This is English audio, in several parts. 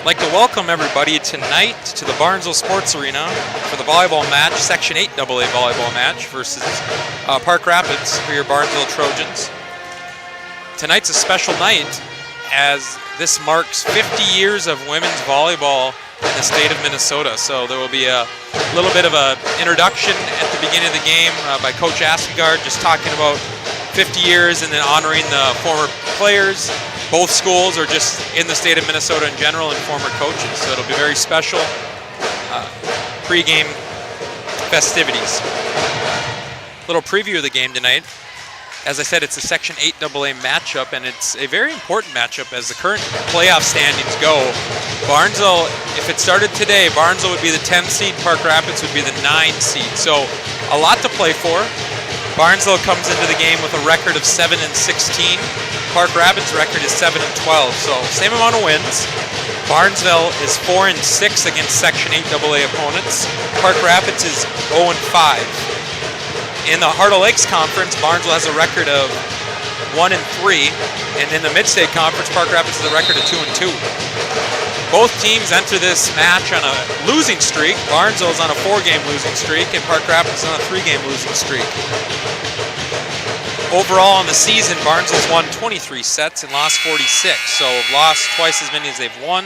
I'd like to welcome everybody tonight to the Barnesville Sports Arena for the volleyball match, Section 8 AA volleyball match versus Park Rapids for your Barnesville Trojans. Tonight's a special night as this marks 50 years of women's volleyball in the state of Minnesota. So there will be a little bit of an introduction at the beginning of the game by Coach Askegaard, just talking about 50 years and then honoring the former players. Both schools are just in the state of Minnesota in general and former coaches. So it'll be very special pregame festivities. Little preview of the game tonight. As I said, it's a Section 8 AA matchup, and it's a very important matchup as the current playoff standings go. Barnesville, if it started today, Barnesville would be the 10 seed, Park Rapids would be the 9 seed. So a lot to play for. Barnesville comes into the game with a record of 7-16. Park Rapids' record is 7-12, so same amount of wins. Barnesville is 4-6 against Section 8 AA opponents. Park Rapids is 0-5. In the Heart of Lakes Conference, Barnesville has a record of 1-3, and in the Mid-State Conference, Park Rapids has a record of 2-2. Both teams enter this match on a losing streak. Barnesville is on a 4-game losing streak, and Park Rapids is on a 3-game losing streak. Overall in the season, Barnesville's won 23 sets and lost 46, so have lost twice as many as they've won.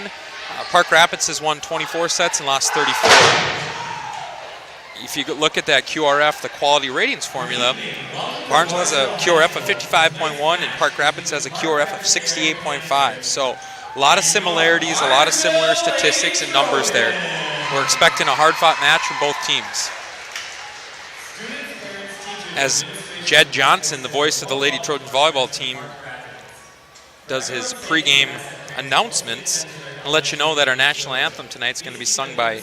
Park Rapids has won 24 sets and lost 34. If you look at that QRF, the quality ratings formula, Barnesville has a QRF of 55.1 and Park Rapids has a QRF of 68.5. So a lot of similarities, a lot of similar statistics and numbers there. We're expecting a hard-fought match from both teams. As Jed Johnson, the voice of the Lady Trojans volleyball team, does his pregame announcements, I'll let you know that our national anthem tonight is going to be sung by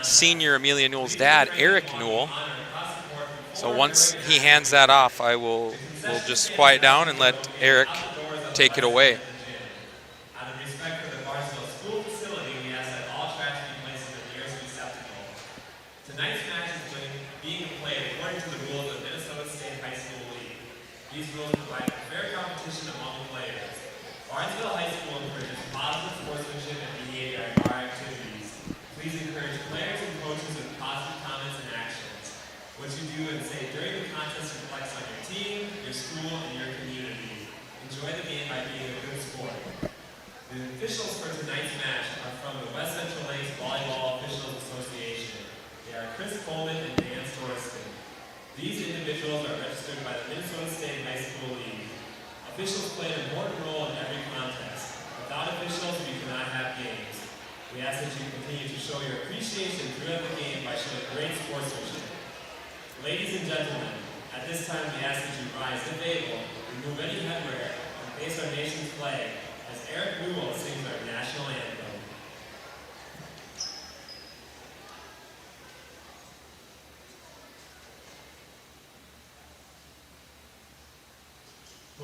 senior Amelia Newell's dad, Eric Newell. So once he hands that off, we'll just quiet down and let Eric take it away. Out of respect for the Barnesville school facility, we ask that all trash be placed in the nearest receptacle. Tonight's match is being played according to the rules of the Minnesota State High School League. These rules provide for fair competition among players. Barnesville High School encourages positive sportsmanship and behavior at our activities. Please encourage players and coaches with positive comments and actions. What you do and say during the contest reflects on your team, your school, and your community. Enjoy the game by being a good sport. The officials for tonight's match are from the West Central Lakes Volleyball Officials Association. They are Chris Coleman and Dan Storston. These individuals are registered by the Minnesota State High School League. Officials play an important role in every contest. Without officials, we cannot have games. We ask that you continue to show your appreciation throughout the game by showing great sportsmanship. Ladies and gentlemen, at this time we ask that you rise if able, remove any headwear, and face our nation's flag as Eric Newell sings our national anthem.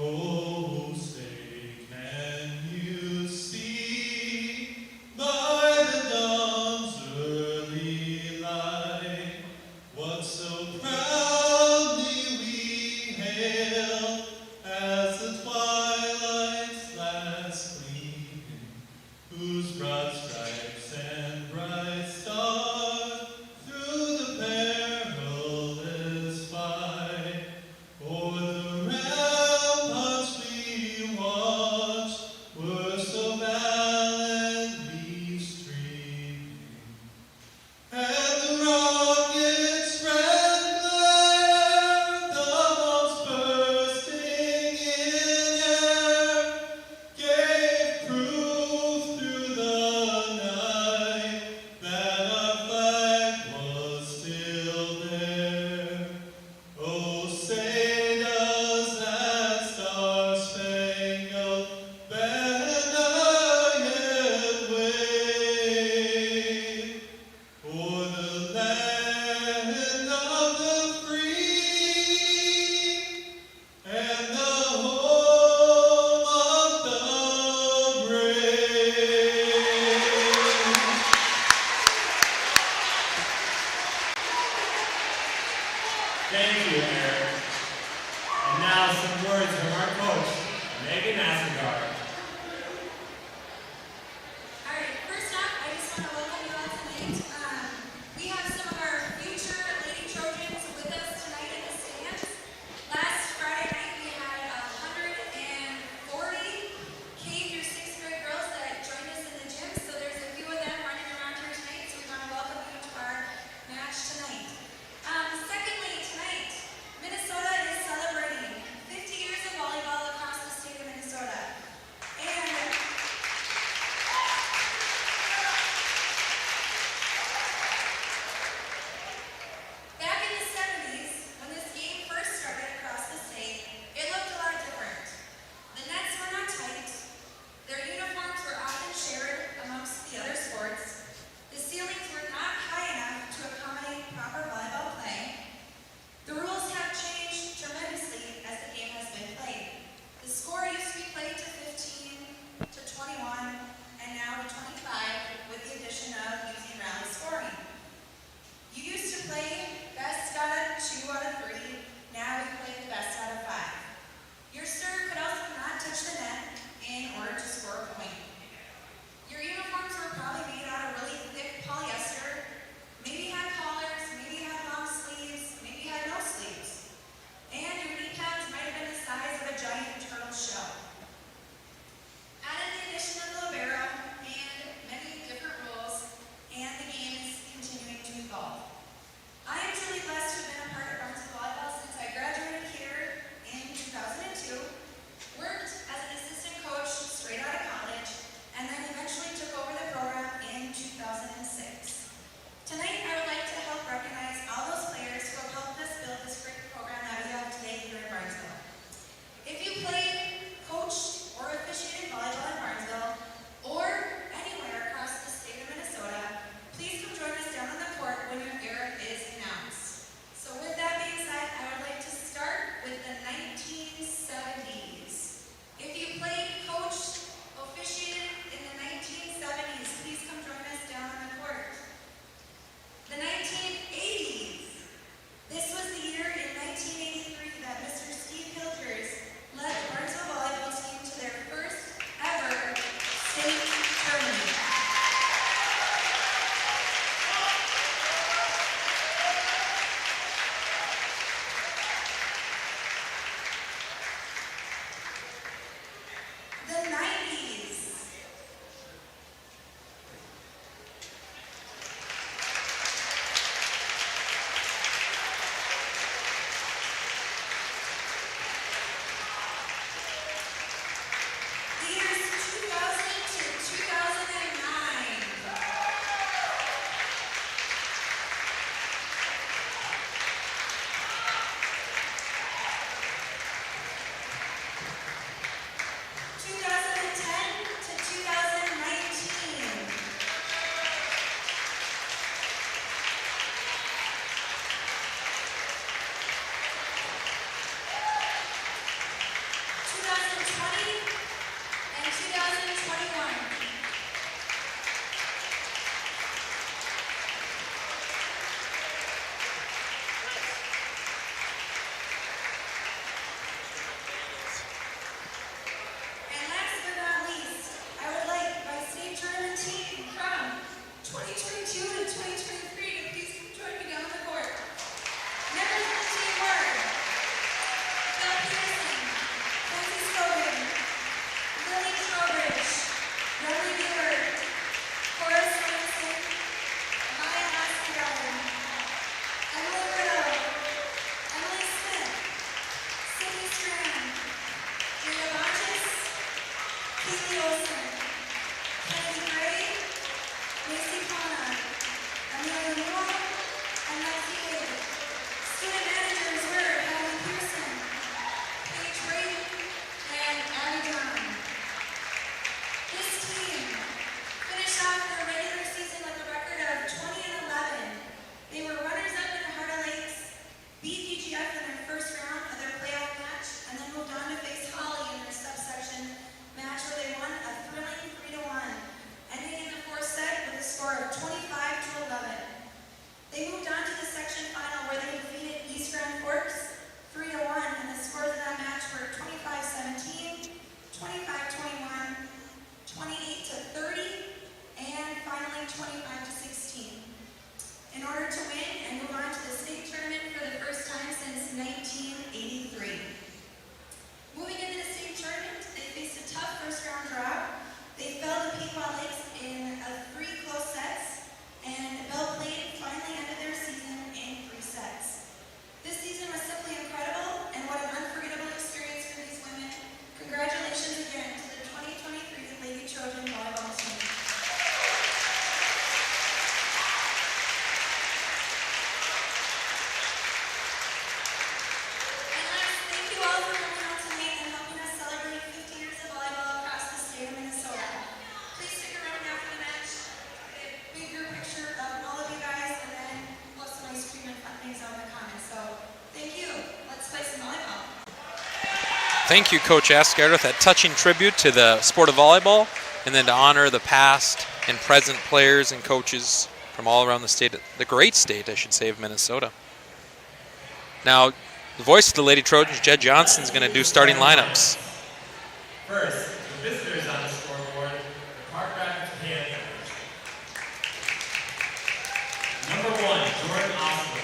Oh, say, can you see by the dawn's early light what so proudly we hailed as the twilight's last gleaming Thank you, Coach Asgard, with that touching tribute to the sport of volleyball, and then to honor the past and present players and coaches from all around the state, the great state, I should say, of Minnesota. Now, the voice of the Lady Trojans, Jed Johnson, is going to do starting lineups. First, the visitors on the scoreboard, the Park Rapids Panthers. Number 1, Jordan Osler.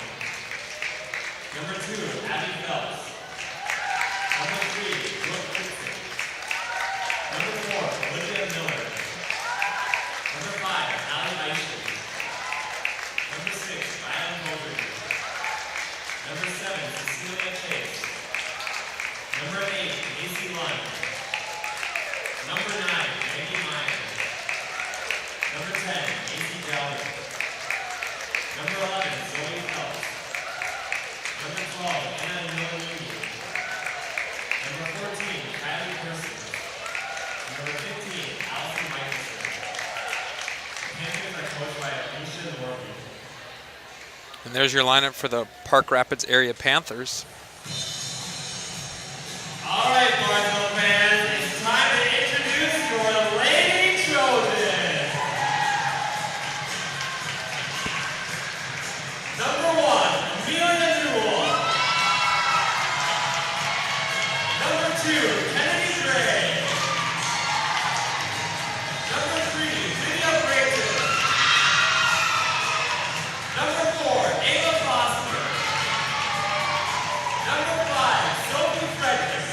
Number 2, Abby Phelps. Number 3, Brooke Dixon. Number 4, Olivia Miller. Number 5, Allie Eichel. Number 6, Ryan Hogan. Number 7, Cecilia Chase. Number 8, Casey Lund. Number 9, Maggie Meyer. Number 10, Casey Gallagher. Number 11, Zoe Phelps. Number 12, Anna Miller. Number 14, Kylie Person. Number 15, Allison Michelson. The Panthers are coached by Alicia Norby. And there's your lineup for the Park Rapids area Panthers. All right, Barnesville fans, it's time to introduce your Lady Trojans. Number 1, Amelia Newell. Number 2, Kennedy Gray. Number 3, Lydia Brayton. Number 4, Ava Foster. Number 5, Sophie Frederick.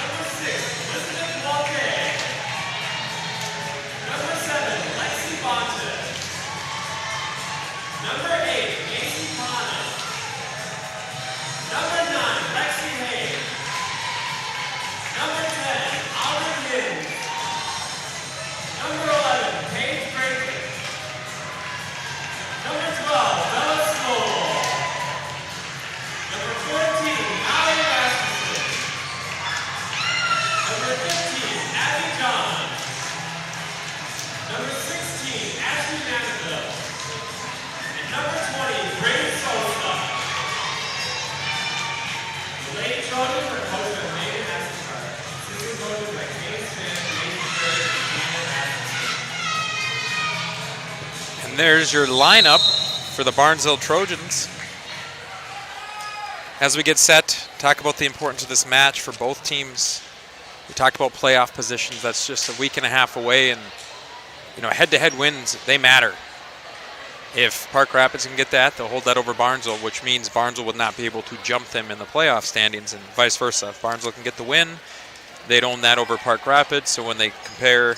Number 6, Elizabeth Walke. Number 7, Lexi Bonta. Number 8, Macy Pana. Number 9, Lexi Hayes. Number 10, Aubrey Higgins. Number 11, Paige Franklin. Number 12, Bella Small. Number 14, Allie Rasmussen. Number 15, Abby John. Number 16, Ashley Manville. And number 20, Brady Sosa. The Lady Trojans are coached by Megan Escobar. Assistant coaches by Kate Smith, Mason Bird, and Hannah Rasmussen. And there's your lineup for the Barnesville Trojans. As we get set, talk about the importance of this match for both teams. We talked about playoff positions. That's just a week and a half away, and head-to-head wins, they matter. If Park Rapids can get that, they'll hold that over Barnesville, which means Barnesville would not be able to jump them in the playoff standings, and vice versa. If Barnesville can get the win, they'd own that over Park Rapids, so when they compare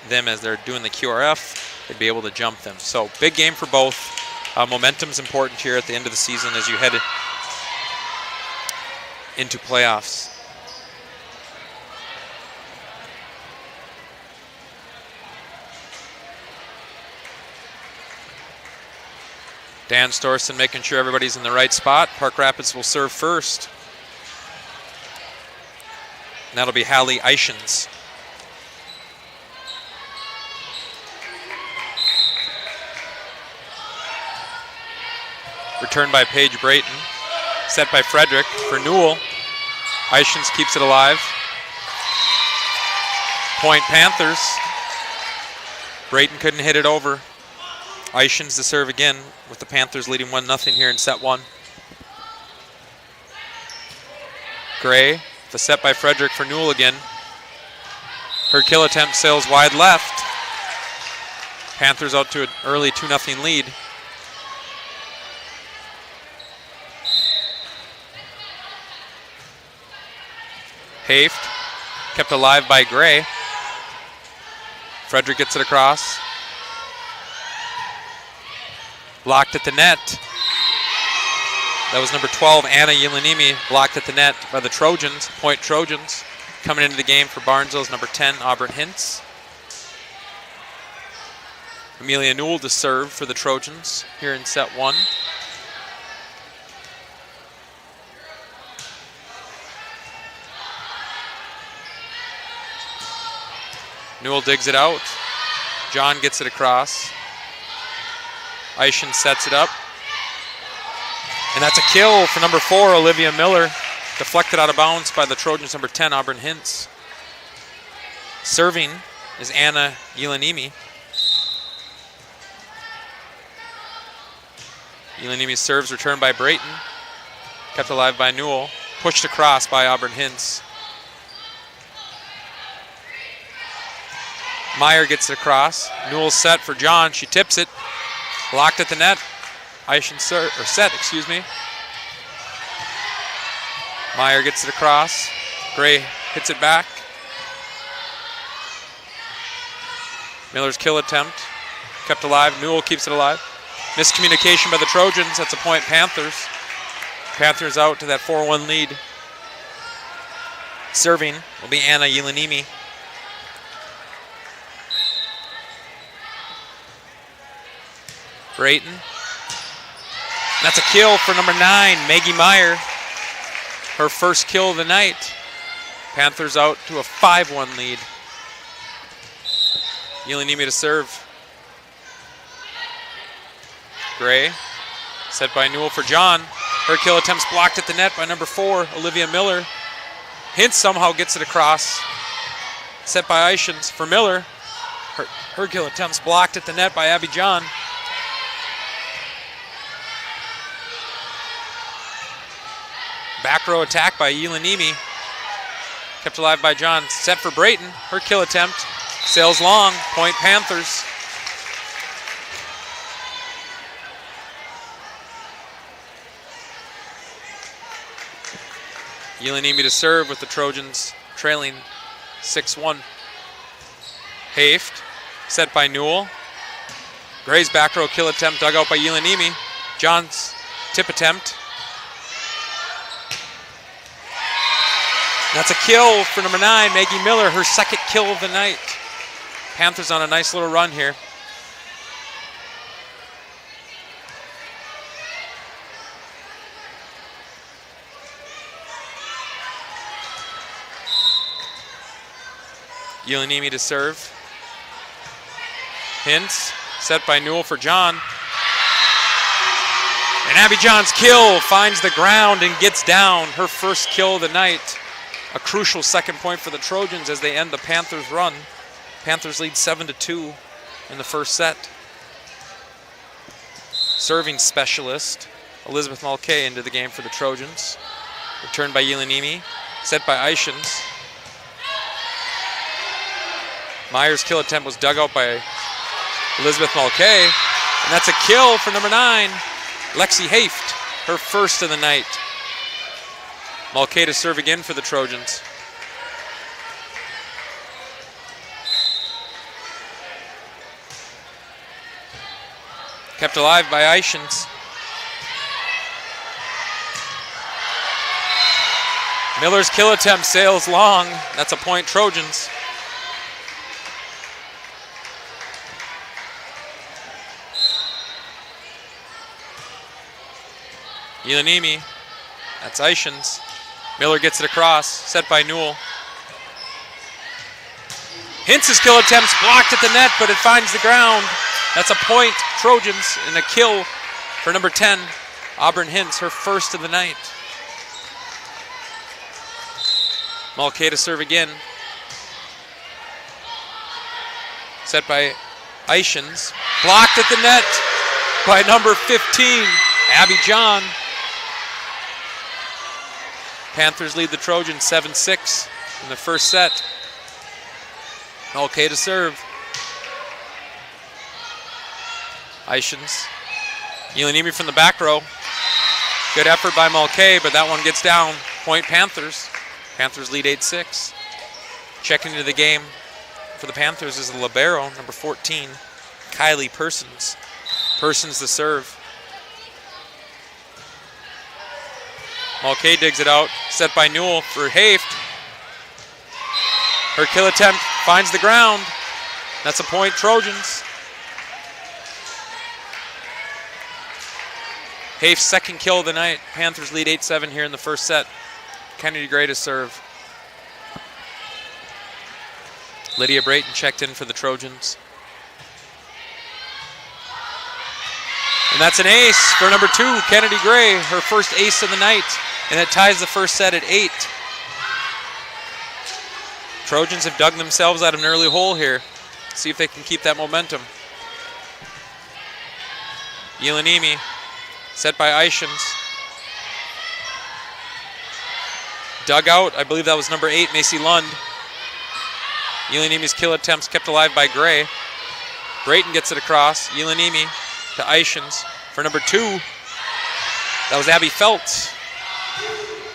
them as they're doing the QRF, they'd be able to jump them. So big game for both. Momentum's important here at the end of the season as you head into playoffs. Dan Storson making sure everybody's in the right spot. Park Rapids will serve first. And that'll be Hallie Eichens. Returned by Paige Brayton. Set by Frederick for Newell. Eichens keeps it alive. Point Panthers. Brayton couldn't hit it over. Eichens to serve again with the Panthers leading 1-0 here in set one. Gray, the set by Frederick for Newell again. Her kill attempt sails wide left. Panthers out to an early 2-0 lead. Haft, kept alive by Gray. Frederick gets it across. Blocked at the net. That was number 12, Anna Yelanimi, blocked at the net by the Trojans, Point Trojans. Coming into the game for Barnesville is number 10, Auburn Hintz. Amelia Newell to serve for the Trojans here in set one. Newell digs it out. John gets it across. Eichen sets it up. And that's a kill for number 4, Olivia Miller. Deflected out of bounds by the Trojans, number 10, Auburn Hintz. Serving is Anna Yelanimi. Yelanimi's serves returned by Brayton. Kept alive by Newell. Pushed across by Auburn Hintz. Meyer gets it across. Newell set for John. She tips it. Blocked at the net. Eichen set. Meyer gets it across. Gray hits it back. Miller's kill attempt. Kept alive. Newell keeps it alive. Miscommunication by the Trojans. That's a point Panthers. Panthers out to that 4-1 lead. Serving will be Anna Yelanimi. Brayton. That's a kill for number 9, Maggie Meyer. Her first kill of the night. Panthers out to a 5-1 lead. Yelanimi to serve. Gray, set by Newell for John. Her kill attempts blocked at the net by number 4, Olivia Miller. Hintz somehow gets it across. Set by Eichens for Miller. Her kill attempts blocked at the net by Abby John. Back row attack by Yelanimi. Kept alive by John. Set for Brayton. Her kill attempt sails long. Point Panthers. Yelanimi to serve with the Trojans trailing 6-1. Haft, set by Newell. Gray's back row kill attempt dug out by Yelanimi. John's tip attempt. That's a kill for number 9, Maggie Miller, her second kill of the night. Panthers on a nice little run here. Yelanimi to serve. Hintz, set by Newell for John. And Abby John's kill finds the ground and gets down. Her first kill of the night. A crucial second point for the Trojans as they end the Panthers' run. Panthers lead 7-2 in the first set. Serving specialist, Elizabeth Mulcahy into the game for the Trojans. Returned by Yelanimi, set by Eichens. Meyer's kill attempt was dug out by Elizabeth Mulcahy. And that's a kill for number 9, Lexi Haft, her first of the night. Mulcahy to serve again for the Trojans. Kept alive by Eichens. Miller's kill attempt sails long. That's a point Trojans. Yelanimi. That's Ishins. Miller gets it across. Set by Newell. Hintz's kill attempt's blocked at the net, but it finds the ground. That's a point, Trojans, and a kill for number 10, Auburn Hintz, her first of the night. Mulcahy to serve again. Set by Ishins. Blocked at the net by number 15, Abby John. Panthers lead the Trojans 7-6 in the first set. Mulcahy to serve. Ishins. Yelanimi from the back row. Good effort by Mulcahy, but that one gets down. Point Panthers. Panthers lead 8-6. Checking into the game for the Panthers is the libero, number 14, Kylie Persons. Persons to serve. Mulcahy digs it out. Set by Newell for Haft. Her kill attempt finds the ground. That's a point, Trojans. Haft's second kill of the night. Panthers lead 8-7 here in the first set. Kennedy Gray to serve. Lydia Brayton checked in for the Trojans. And that's an ace for number 2, Kennedy Gray, her first ace of the night. And it ties the first set at 8. Trojans have dug themselves out of an early hole here. See if they can keep that momentum. Yelanimi, set by Ishins. Dug out, I believe that was number 8, Macy Lund. Yelanimi's kill attempts kept alive by Gray. Brayton gets it across. Yelanimi to Ishins for number 2. That was Abby Feltz.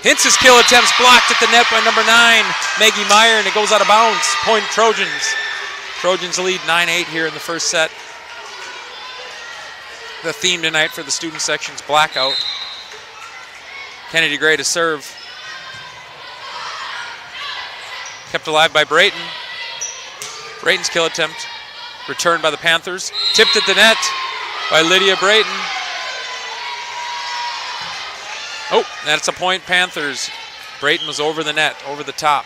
Hintz's kill attempts blocked at the net by number 9, Maggie Meyer, and it goes out of bounds. Point Trojans. Trojans lead 9-8 here in the first set. The theme tonight for the student section's blackout. Kennedy Gray to serve. Kept alive by Brayton. Brayton's kill attempt returned by the Panthers. Tipped at the net by Lydia Brayton. Oh, that's a point, Panthers. Brayton was over the net, over the top.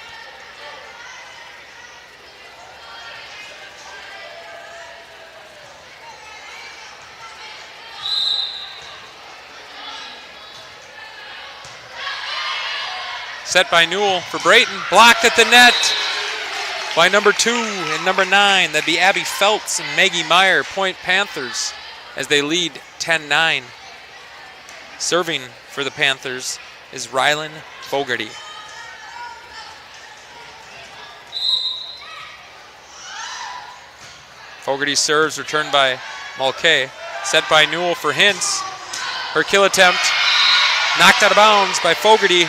Set by Newell for Brayton. Blocked at the net by number 2 and number 9. That'd be Abby Feltz and Maggie Meyer. Point Panthers as they lead 10-9. Serving for the Panthers is Rylan Fogarty. Fogarty serves, returned by Mulcahy. Set by Newell for Hintz. Her kill attempt knocked out of bounds by Fogarty.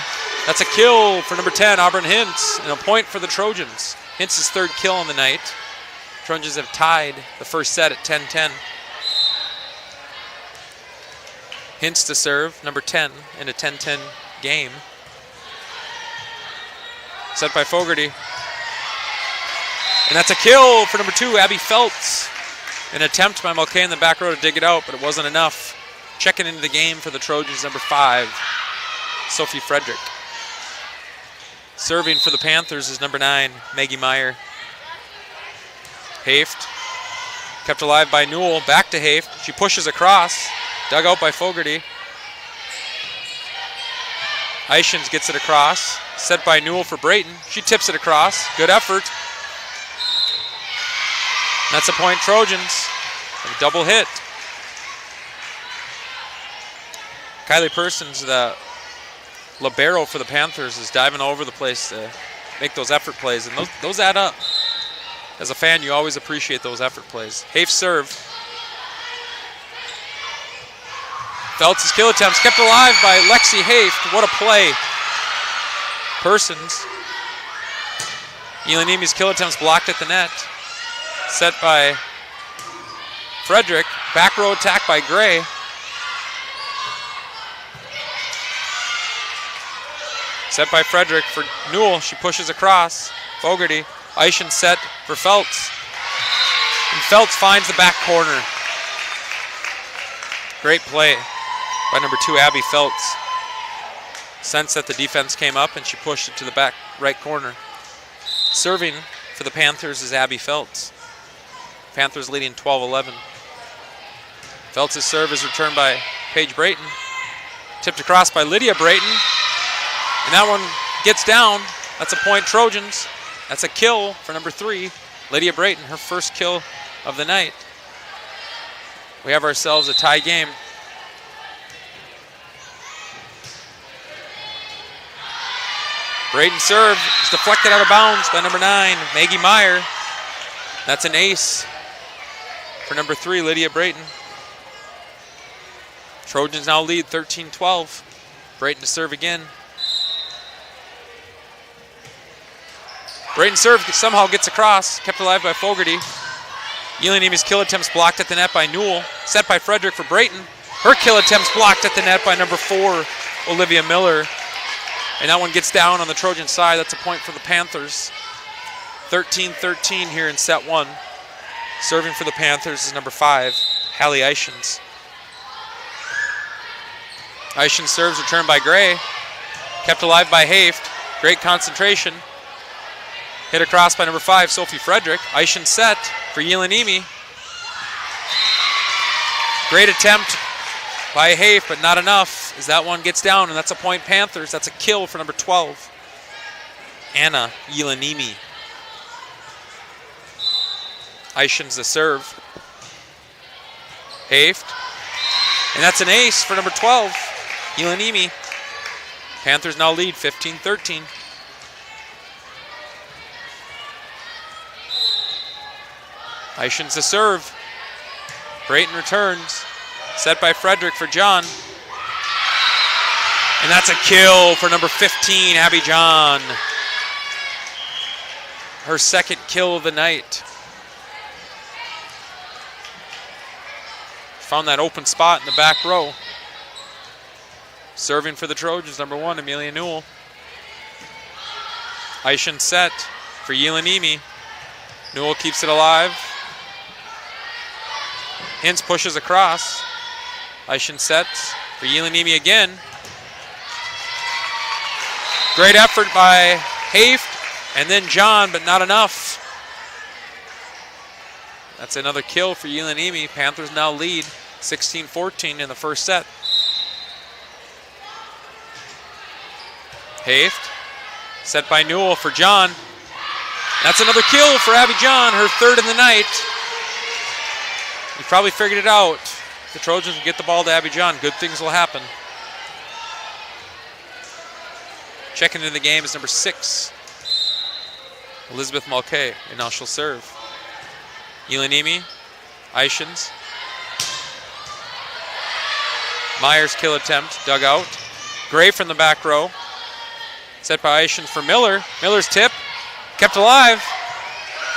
That's a kill for number 10, Auburn Hintz, and a point for the Trojans. Hintz's third kill on the night. Trojans have tied the first set at 10-10. Hintz to serve, number 10 in a 10-10 game. Set by Fogarty. And that's a kill for number 2, Abby Feltz. An attempt by Mulcahy in the back row to dig it out, but it wasn't enough. Checking into the game for the Trojans, number 5, Sophie Frederick. Serving for the Panthers is number 9, Maggie Meyer. Haft, kept alive by Newell, back to Haft. She pushes across, dug out by Fogarty. Ishins gets it across, set by Newell for Brayton. She tips it across, good effort. That's a point, Trojans. A double hit. Kylie Persons, the libero for the Panthers, is diving all over the place to make those effort plays, and those add up. As a fan, you always appreciate those effort plays. Haft serve. Feltz's kill attempts kept alive by Lexi Haft. What a play. Persons. Yelanimi's kill attempts blocked at the net. Set by Frederick. Back row attack by Gray. Set by Frederick for Newell. She pushes across. Fogarty. Ishins set for Feltz. And Feltz finds the back corner. Great play. by number 2, Abby Feltz. Sense that the defense came up and she pushed it to the back right corner. Serving for the Panthers is Abby Feltz. Panthers leading 12-11. Feltz's serve is returned by Paige Brayton. Tipped across by Lydia Brayton. And that one gets down. That's a point Trojans. That's a kill for number 3, Lydia Brayton, her first kill of the night. We have ourselves a tie game. Brayton serve is deflected out of bounds by number 9, Maggie Meyer. That's an ace for number 3, Lydia Brayton. Trojans now lead 13-12. Brayton to serve again. Brayton serve somehow gets across, kept alive by Fogarty. Yelenimi's kill attempts blocked at the net by Newell. Set by Frederick for Brayton. Her kill attempts blocked at the net by number 4, Olivia Miller. And that one gets down on the Trojan side. That's a point for the Panthers. 13-13 here in set 1. Serving for the Panthers is number 5, Hallie Eichens. Eichens serves returned by Gray. Kept alive by Haft. Great concentration. Hit across by number 5, Sophie Frederick. Eichens set for Yelenimi. Great attempt by Haft, but not enough as that one gets down, and that's a point Panthers. That's a kill for number 12, Anna Yelenimi. Eichens the serve. Haft. And that's an ace for number 12, Yelenimi. Panthers now lead 15-13. Eichens the serve. Brayton returns. Set by Frederick for John. And that's a kill for number 15, Abby John. Her second kill of the night. Found that open spot in the back row. Serving for the Trojans, number 1, Amelia Newell. Eichens set for Yelenimi. Newell keeps it alive. Hintz pushes across. Eichens sets for Yelenimi again. Great effort by Haft and then John, but not enough. That's another kill for Yelenimi. Panthers now lead 16-14 in the first set. Haft set by Newell for John. That's another kill for Abby John, her third in the night. You probably figured it out. If the Trojans get the ball to Abby John, good things will happen. Checking into the game is number 6, Elizabeth Mulcahy, and now she'll serve. Yelenimi, Eichens. Myers' kill attempt, dug out. Gray from the back row. Set by Eichens for Miller. Miller's tip, kept alive.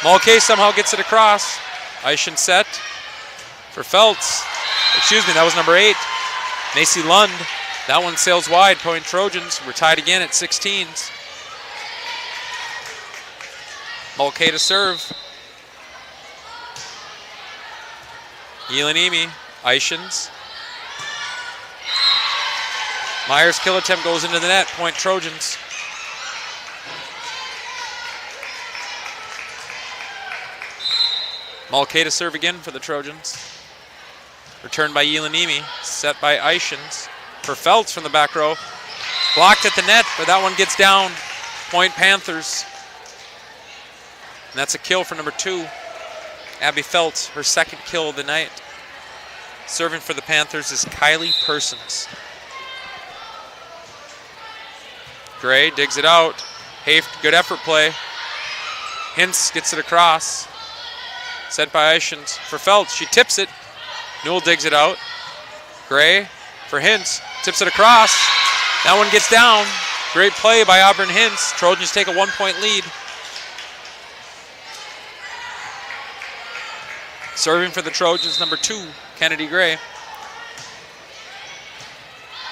Mulcahy somehow gets it across. Eichens set for Feltz. Excuse me, that was number 8, Macy Lund. That one sails wide, point Trojans. We're tied again at 16s. Mulcahy to serve. Yelenimi, Eichens. Myers' kill attempt goes into the net, point Trojans. Mulcahy to serve again for the Trojans. Returned by Yelenimi, set by Eichens. For Feltz from the back row. Blocked at the net, but that one gets down. Point Panthers. And that's a kill for number 2, Abby Feltz, her second kill of the night. Serving for the Panthers is Kylie Persons. Gray digs it out. Haft, good effort play. Hintz gets it across. Set by Eichens for Feltz. She tips it. Newell digs it out. Gray for Hintz. Tips it across. That one gets down. Great play by Auburn Hintz. Trojans take a 1-point lead. Serving for the Trojans, number 2, Kennedy Gray.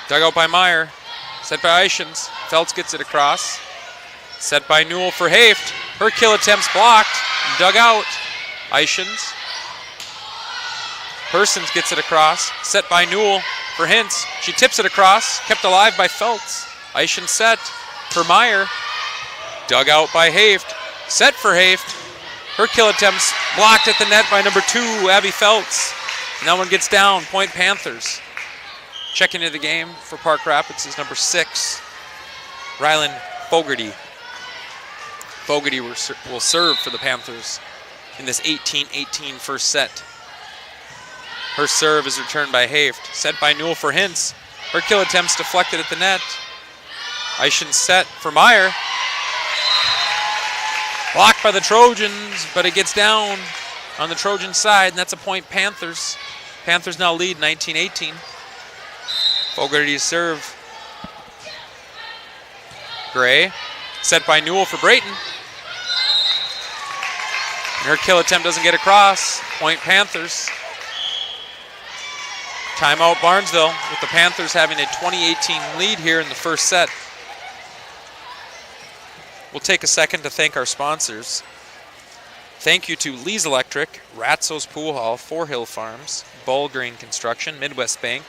Dug out by Meyer. Set by Eichens. Feltz gets it across. Set by Newell for Haft. Her kill attempts blocked. Dug out. Eichens. Persons gets it across. Set by Newell for Hintz. She tips it across, kept alive by Feltz. Eischen set for Meyer. Dug out by Haft. Set for Haft. Her kill attempts blocked at the net by number 2, Abby Feltz. And that one gets down, point Panthers. Checking into the game for Park Rapids is number 6, Rylan Fogarty. Fogarty will serve for the Panthers in this 18-18 first set. Her serve is returned by Haft. Set by Newell for Hintz. Her kill attempts deflected at the net. Eischen set for Meyer. Blocked by the Trojans, but it gets down on the Trojan side, and that's a point Panthers. Panthers now lead 19-18. Fogarty's serve. Gray, set by Newell for Brayton. And her kill attempt doesn't get across. Point Panthers. Timeout Barnesville, with the Panthers having a 20-18 lead here in the first set. We'll take a second to thank our sponsors. Thank you to Lee's Electric, Ratzo's Pool Hall, Four Hill Farms, Bull Green Construction, Midwest Bank,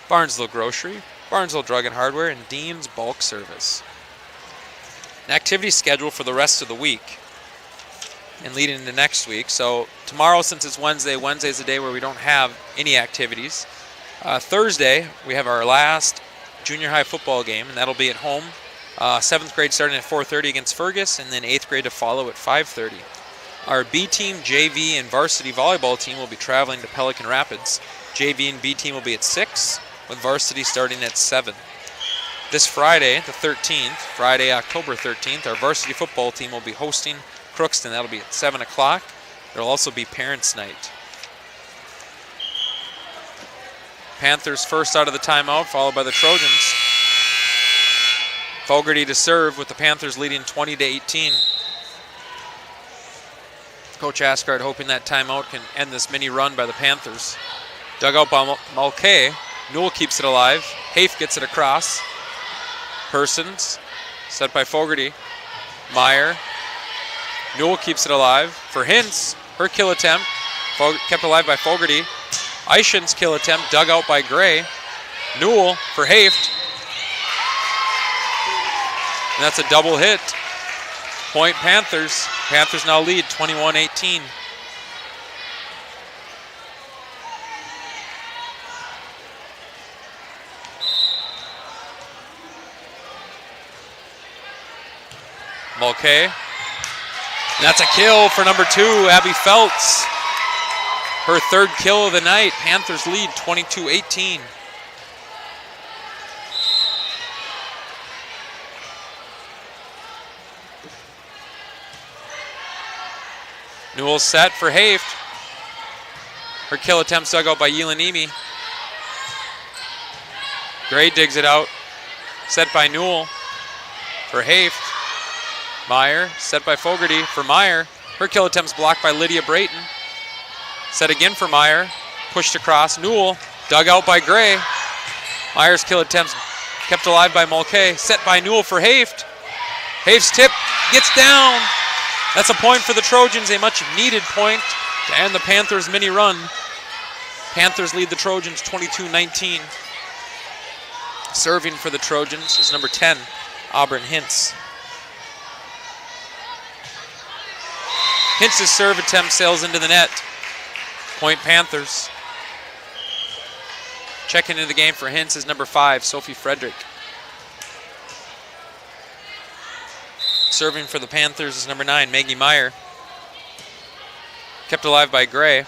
Barnesville Grocery, Barnesville Drug and Hardware, and Dean's Bulk Service. An activity schedule for the rest of the week and leading into next week. So tomorrow, since it's Wednesday, Wednesday's a day where we don't have any activities. Thursday, we have our last junior high football game, and that'll be at home. 7th grade starting at 4:30 against Fergus, and then 8th grade to follow at 5:30. Our B team, JV, and varsity volleyball team will be traveling to Pelican Rapids. JV and B team will be at 6, with varsity starting at 7. This Friday, the 13th, Friday, October 13th, our varsity football team will be hosting Crookston. That'll be at 7 o'clock. There will also be Parents' Night. Panthers first out of the timeout, followed by the Trojans. Fogarty to serve, with the Panthers leading 20-18. Coach Asgard hoping that timeout can end this mini run by the Panthers. Dug out by Mulcahy. Newell keeps it alive. Hafe gets it across. Persons, set by Fogarty. Meyer. Newell keeps it alive for Hintz. Her kill attempt, kept alive by Fogarty. Eichen's kill attempt, dug out by Gray. Newell for Haft. And that's a double hit. Point Panthers. Panthers now lead 21-18. Mulcahy. And that's a kill for number 2, Abby Feltz. Her 3rd kill of the night. Panthers lead 22-18. Newell set for Haft. Her kill attempts dug out by Yelanimi. Gray digs it out. Set by Newell for Haft. Meyer, set by Fogarty for Meyer. Her kill attempts blocked by Lydia Brayton. Set again for Meyer. Pushed across. Newell, dug out by Gray. Meyer's kill attempts kept alive by Mulcahy. Set by Newell for Haft. Haft's tip gets down. That's a point for the Trojans, a much needed point to end the Panthers mini run. Panthers lead the Trojans 22-19. Serving for the Trojans is number 10, Auburn Hintz. Hintz's serve attempt sails into the net. Point Panthers. Checking into the game for Hintz is number 5, Sophie Frederick. Serving for the Panthers is number 9, Maggie Meyer. Kept alive by Gray.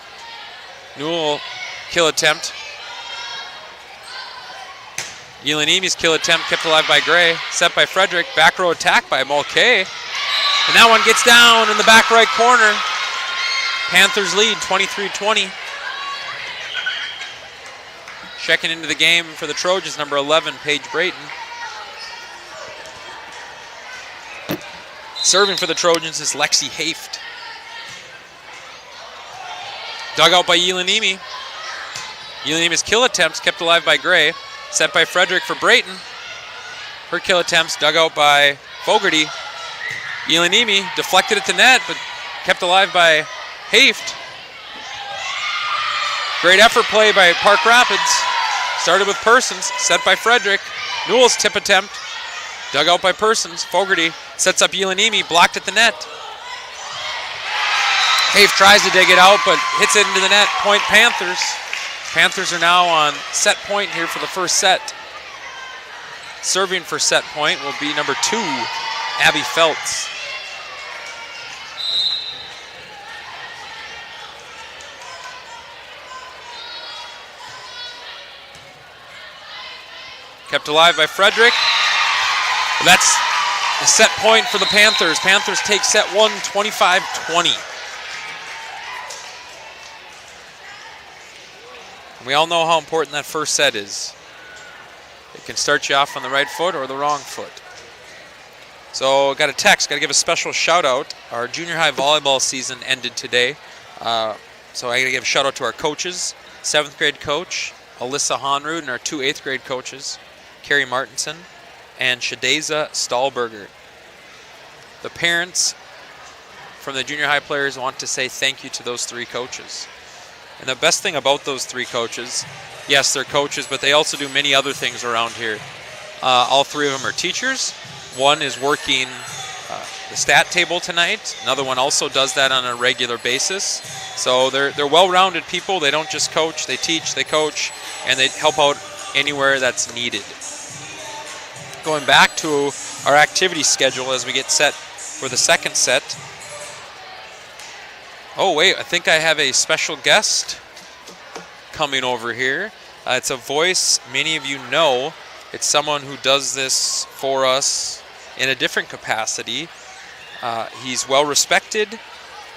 Newell kill attempt. Yelanimi's kill attempt kept alive by Gray. Set by Frederick. Back row attack by Mulcahy. And that one gets down in the back right corner. Panthers lead 23-20. Checking into the game for the Trojans, number 11, Paige Brayton. Serving for the Trojans is Lexi Haft. Dug out by Yelanimi. Yelanimi's kill attempts kept alive by Gray. Set by Frederick for Brayton. Her kill attempts dug out by Fogarty. Yelanimi deflected at the net, but kept alive by Haft. Great effort play by Park Rapids. Started with Persons, set by Frederick. Newell's tip attempt, dug out by Persons. Fogarty sets up Yelanimi, blocked at the net. Hafe tries to dig it out, but hits it into the net. Point Panthers. Panthers are now on set point here for the first set. Serving for set point will be number 2, Abby Feltz. Kept alive by Frederick. That's a set point for the Panthers. Panthers take set 1, 25-20. We all know how important that first set is. It can start you off on the right foot or the wrong foot. So got a text, got to give a special shout out. Our junior high volleyball season ended today. So I got to give a shout out to our coaches, 7th grade coach, Alyssa Honrud, and our 2 8th grade coaches, Carrie Martinson and Shadeza Stahlberger. The parents from the junior high players want to say thank you to those 3 coaches. And the best thing about those 3 coaches, yes, they're coaches, but they also do many other things around here. All 3 of them are teachers. One is working the stat table tonight. Another one also does that on a regular basis. So they're well-rounded people. They don't just coach, they teach, they coach, and they help out anywhere that's needed. Going back to our activity schedule as we get set for the second set. Oh, wait, I think I have a special guest coming over here. It's a voice many of you know. It's someone who does this for us in a different capacity. He's well respected.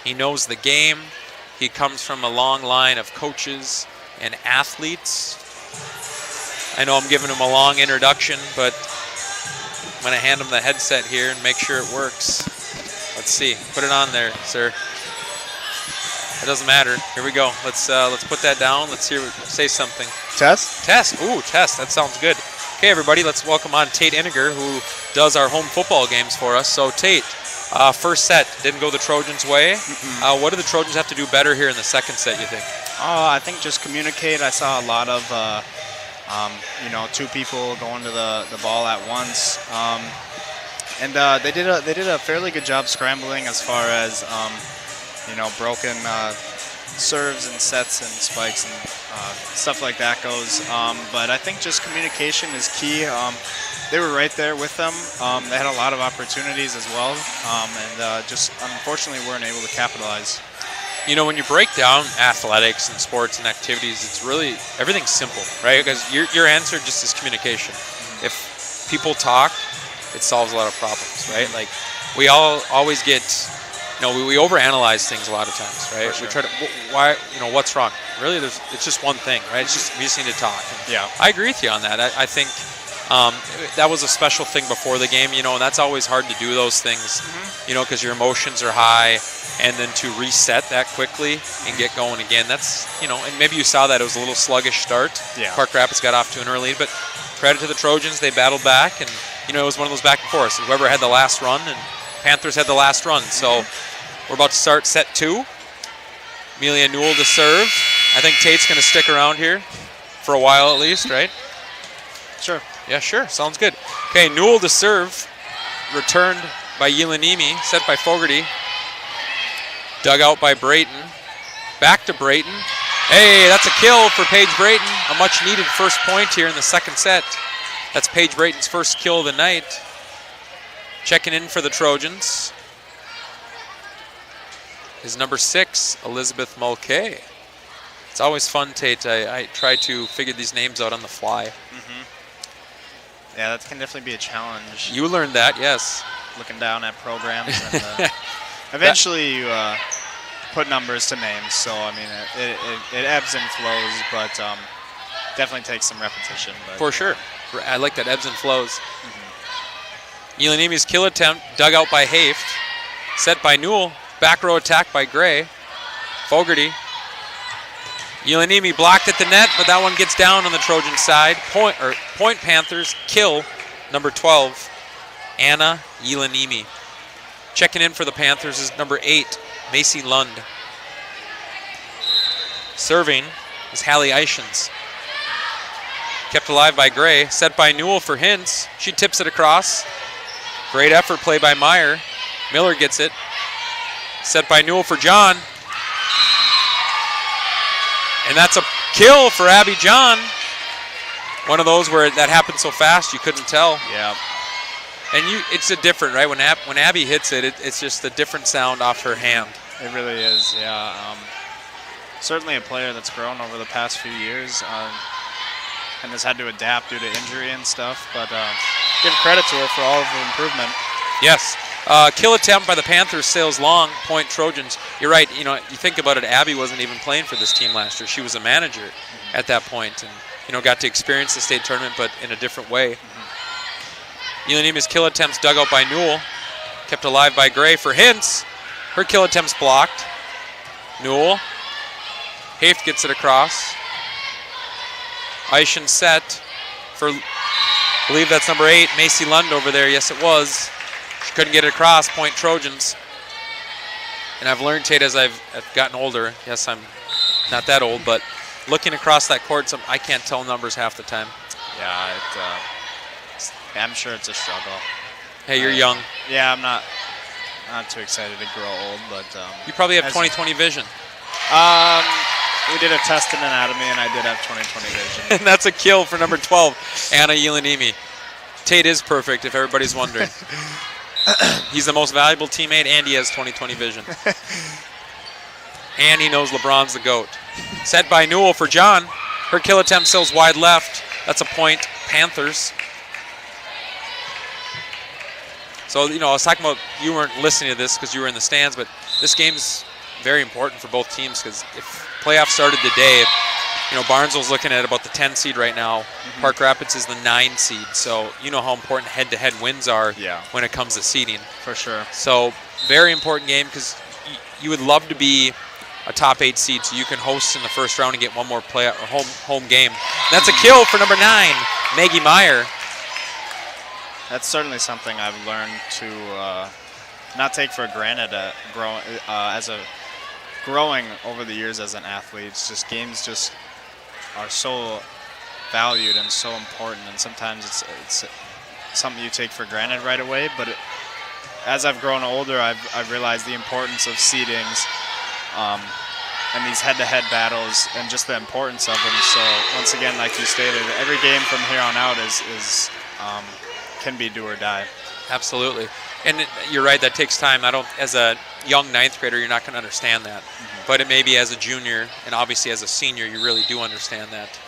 He knows the game. He comes from a long line of coaches and athletes. I know I'm giving him a long introduction, but I'm going to hand him the headset here and make sure it works. Let's see. Put it on there, sir. It doesn't matter. Here we go. Let's put that down. Let's hear say something. Test? Test. Ooh, test. That sounds good. Okay, everybody, let's welcome on Tate Iniger, who does our home football games for us. So, Tate, first set didn't go the Trojans' way. What do the Trojans have to do better here in the second set, you think? I think just communicate. I saw a lot of, 2 people going to the ball at once. And they did a fairly good job scrambling as far as, broken serves and sets and spikes and stuff like that goes. But I think just communication is key. They were right there with them. They had a lot of opportunities as well, and just unfortunately weren't able to capitalize. You know, when you break down athletics and sports and activities, it's really, everything's simple, right? Because your answer just is communication. If people talk, it solves a lot of problems, right? Like, we always get, we overanalyze things a lot of times, right? For sure. We try to, what's wrong? Really, it's just one thing, right? We just need to talk. And yeah. I agree with you on that. I think that was a special thing before the game, and that's always hard to do those things, because your emotions are high, and then to reset that quickly and get going again, that's, and maybe you saw that it was a little sluggish start. Yeah. Park Rapids got off to an early lead, but credit to the Trojans, they battled back, and, it was one of those back and forths. Whoever had the last run, and Panthers had the last run. So we're about to start set 2. Amelia Newell to serve. I think Tate's going to stick around here for a while at least, right? Sure. Yeah, sure. Sounds good. Okay, Newell to serve. Returned by Yelanimi. Set by Fogarty. Dug out by Brayton. Back to Brayton. Hey, that's a kill for Paige Brayton. A much-needed first point here in the second set. That's Paige Brayton's first kill of the night. Checking in for the Trojans is number 6, Elizabeth Mulcahy. It's always fun, Tate. I try to figure these names out on the fly. Yeah, that can definitely be a challenge. You learned that, yes. Looking down at programs. And, eventually you put numbers to names, so, I mean, it ebbs and flows, but definitely takes some repetition. But, for sure. I like that, ebbs and flows. Yelanimi's kill attempt, dug out by Hafe. Set by Newell. Back row attack by Gray. Fogarty. Yelanimi blocked at the net, but that one gets down on the Trojan side. Point Panthers, kill number 12, Anna Yelanimi. Checking in for the Panthers is number 8, Macy Lund. Serving is Hallie Eichens. Kept alive by Gray. Set by Newell for Hintz. She tips it across. Great effort play by Meyer. Miller gets it. Set by Newell for John. And that's a kill for Abby John. One of those where that happened so fast you couldn't tell. Yeah. And it's a different, right? When Abby hits it, it's just a different sound off her hand. It really is, yeah. Certainly a player that's grown over the past few years and has had to adapt due to injury and stuff, but give credit to her for all of the improvement. Yes. Kill attempt by the Panthers sails long, point Trojans. You're right, you think about it, Abby wasn't even playing for this team last year. She was a manager at that point and, got to experience the state tournament, but in a different way. Eulanima's kill attempts dug out by Newell. Kept alive by Gray for Hintz. Her kill attempts blocked. Newell. Haft gets it across. Eischen set for, I believe that's number 8, Macy Lund over there. Yes, it was. She couldn't get it across. Point Trojans. And I've learned, Tate, as I've gotten older, yes, I'm not that old, but looking across that court, I can't tell numbers half the time. Yeah, I'm sure it's a struggle. Hey, you're young. Yeah, I'm not too excited to grow old, but you probably have 20/20 vision. We did a test in anatomy, and I did have 20/20 vision. And that's a kill for number 12, Anna Elanimi. Tate is perfect, if everybody's wondering. He's the most valuable teammate, and he has 20/20 vision. And he knows LeBron's the GOAT. Set by Newell for John. Her kill attempt sails wide left. That's a point, Panthers. So, I was talking about, you weren't listening to this because you were in the stands, but this game's very important for both teams because if playoffs started today, Barnesville's looking at about the 10 seed right now. Park Rapids is the 9 seed. So you know how important head-to-head wins are when it comes to seeding. For sure. So very important game because you would love to be a top 8 seed so you can host in the first round and get one more home game. That's a kill for number 9, Maggie Meyer. That's certainly something I've learned to not take for granted growing over the years as an athlete. It's just games just are so valued and so important, and sometimes it's something you take for granted right away. But as I've grown older, I've realized the importance of seedings and these head-to-head battles and just the importance of them. So once again, like you stated, every game from here on out is can be do or die. Absolutely. And you're right, that takes time. As a young 9th grader, you're not going to understand that. But it may be as a junior, and obviously as a senior, you really do understand that.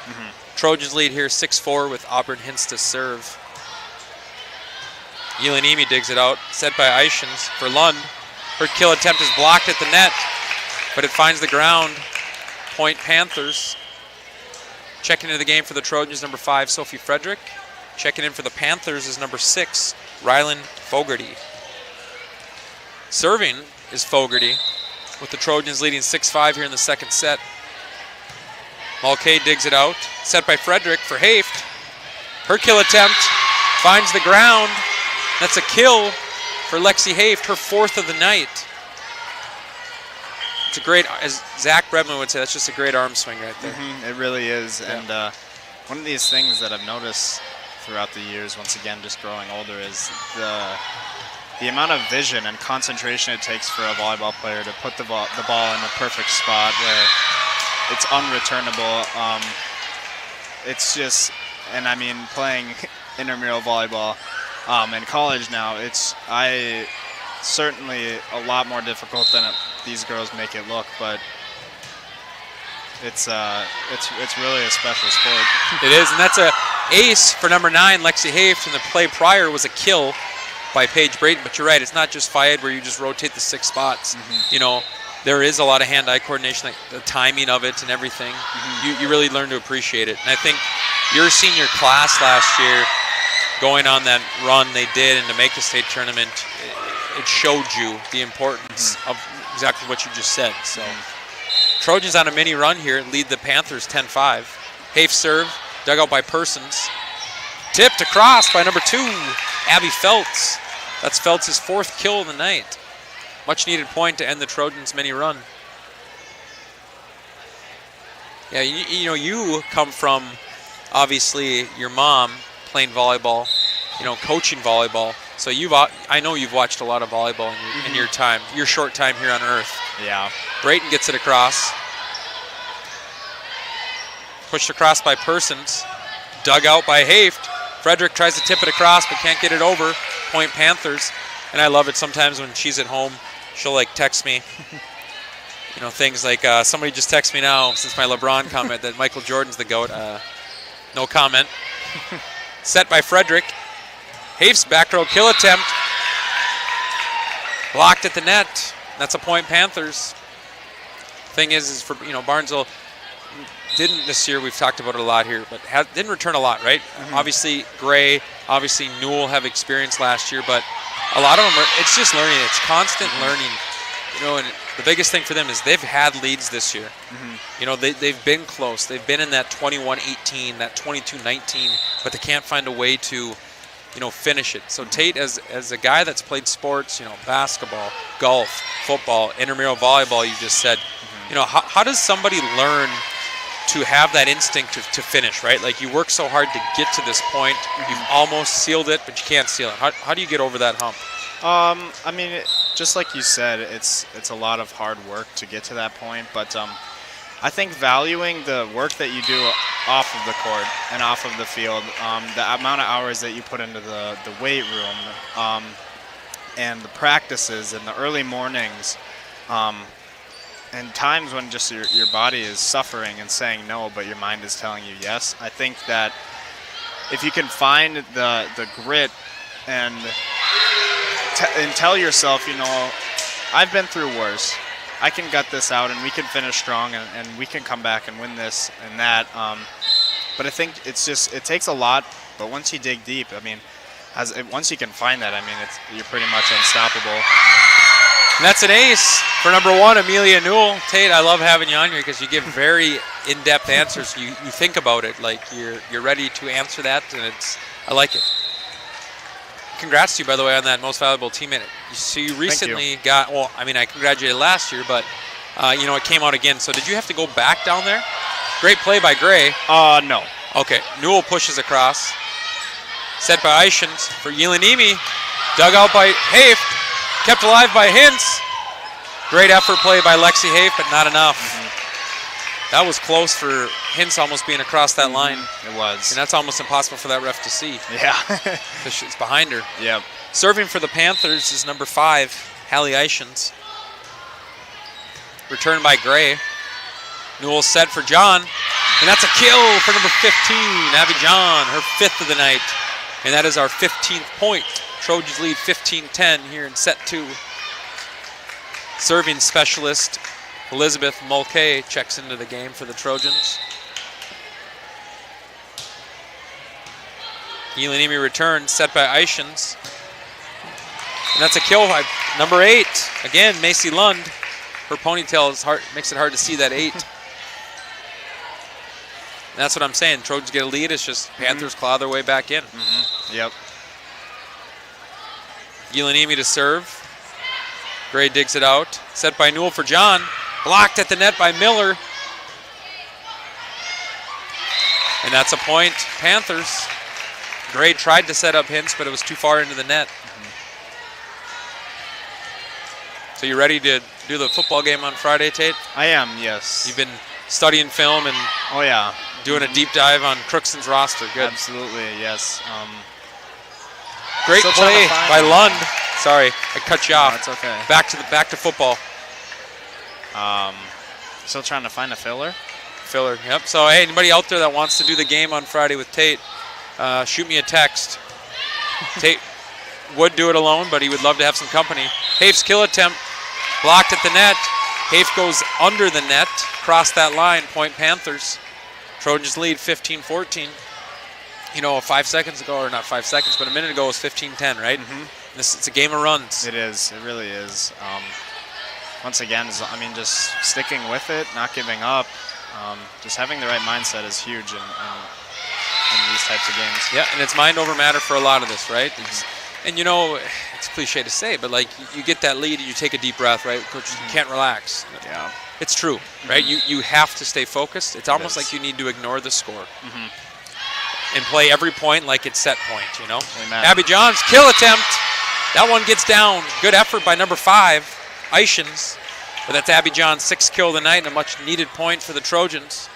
Trojans lead here 6-4 with Auburn Hintz to serve. Elanimi digs it out, set by Eichens for Lund. Her kill attempt is blocked at the net, but it finds the ground. Point Panthers. Checking into the game for the Trojans, number 5, Sophie Frederick. Checking in for the Panthers is number 6, Rylan Fogarty. Serving is Fogarty, with the Trojans leading 6-5 here in the second set. Mulcahy digs it out. Set by Frederick for Haft. Her kill attempt finds the ground. That's a kill for Lexi Haft, her 4th of the night. It's a great, as Zach Bredman would say, that's just a great arm swing right there. It really is. Yeah. And one of these things that I've noticed throughout the years, once again, just growing older, is the amount of vision and concentration it takes for a volleyball player to put the ball in the perfect spot where it's unreturnable. It's just, and I mean, playing intramural volleyball in college now, it's certainly a lot more difficult than these girls make it look, but it's really a special sport. It is, and that's a ace for number 9, Lexi Haft, and the play prior was a kill by Paige Brayton. But you're right, it's not just FIAD where you just rotate the 6 spots. There is a lot of hand-eye coordination, like the timing of it and everything. You really learn to appreciate it. And I think your senior class last year, going on that run they did and to make the state tournament, it showed you the importance of exactly what you just said. So Trojans on a mini run here lead the Panthers 10-5. Haft serve, dug out by Persons. Tipped across by number 2, Abby Feltz. That's Feltz's 4th kill of the night. Much needed point to end the Trojans mini run. Yeah, you come from obviously your mom playing volleyball, coaching volleyball. So I know you've watched a lot of volleyball in your time, your short time here on Earth. Yeah. Brayton gets it across. Pushed across by Persons. Dug out by Haft. Frederick tries to tip it across but can't get it over. Point Panthers. And I love it sometimes when she's at home. She'll text me. Things like somebody just texted me now since my LeBron comment that Michael Jordan's the GOAT. No comment. Set by Frederick. Haft's back row kill attempt. Blocked at the net. That's a point Panthers. Thing is for Barnesville didn't this year. We've talked about it a lot here, but didn't return a lot, right? Obviously Gray, obviously Newell have experience last year, but a lot of them it's just learning. It's constant learning. And the biggest thing for them is they've had leads this year. They've been close. They've been in that 21-18, that 22-19, but they can't find a way to finish it. So Tate, as a guy that's played sports, basketball, golf, football, intramural volleyball, you just said, how does somebody learn to have that instinct to finish, right? Like you work so hard to get to this point, you've almost sealed it, but you can't seal it. How do you get over that hump? I mean, just like you said, it's a lot of hard work to get to that point, but I think valuing the work that you do off of the court and off of the field, the amount of hours that you put into the weight room, and the practices and the early mornings, and times when just your body is suffering and saying no, but your mind is telling you yes. I think that if you can find the grit and tell yourself, I've been through worse. I can gut this out, and we can finish strong, and we can come back and win this and that. But I think it takes a lot. But once you dig deep, I mean, once you can find that, I mean, you're pretty much unstoppable. And that's an ace for number 1, Amelia Newell. Tate, I love having you on here because you give very in-depth answers. You think about it, like you're ready to answer that, and I like it. Congrats to you, by the way, on that most valuable teammate. So you recently got, I congratulated last year, but, it came out again. So did you have to go back down there? Great play by Gray. No. Okay, Newell pushes across. Set by Ishans for Yelanimi. Dug out by Haft. Kept alive by Hintz. Great effort play by Lexi Haft, but not enough. That was close for Hintz almost being across that line. It was. And that's almost impossible for that ref to see. Yeah. Because it's behind her. Yep. Serving for the Panthers is number 5, Hallie Ishans. Returned by Gray. Newell set for John. And that's a kill for number 15, Abby John, her 5th of the night. And that is our 15th point. Trojans lead 15-10 here in set 2. Serving specialist Elizabeth Mulcahy checks into the game for the Trojans. Yelanimi returns, set by Ishans. And that's a kill by number 8. Again, Macy Lund. Her ponytail makes it hard to see that 8. And that's what I'm saying. Trojans get a lead. It's just Panthers claw their way back in. Yep. Yelanimi to serve. Gray digs it out. Set by Newell for John. Blocked at the net by Miller. And that's a point, Panthers. Gray tried to set up Hintz, but it was too far into the net. So you ready to do the football game on Friday, Tate? I am, yes. You've been studying film and doing a deep dive on Crookston's roster. Good. Absolutely, yes. Great play by Lund. Sorry, I cut you off. That's okay. Back to football. Still trying to find a filler? Filler, yep. So, hey, anybody out there that wants to do the game on Friday with Tate, shoot me a text. Tate would do it alone, but he would love to have some company. Haft's kill attempt, blocked at the net. Haft goes under the net, cross that line, point Panthers. Trojans lead 15-14. 5 seconds ago, or not 5 seconds, but a minute ago was 15-10, right? It's a game of runs. It is. It really is. Once again, just sticking with it, not giving up. Just having the right mindset is huge in these types of games. Yeah, and it's mind over matter for a lot of this, right? And it's cliche to say, but like you get that lead and you take a deep breath, right? Coach, you can't relax. Yeah. It's true, right? You have to stay focused. It's almost like you need to ignore the score. and play every point like it's set point, you know. Amen. Abby Johns, kill attempt. That one gets down. Good effort by number 5, Ishins. But that's Abby Johns' 6th kill of the night and a much needed point for the Trojans.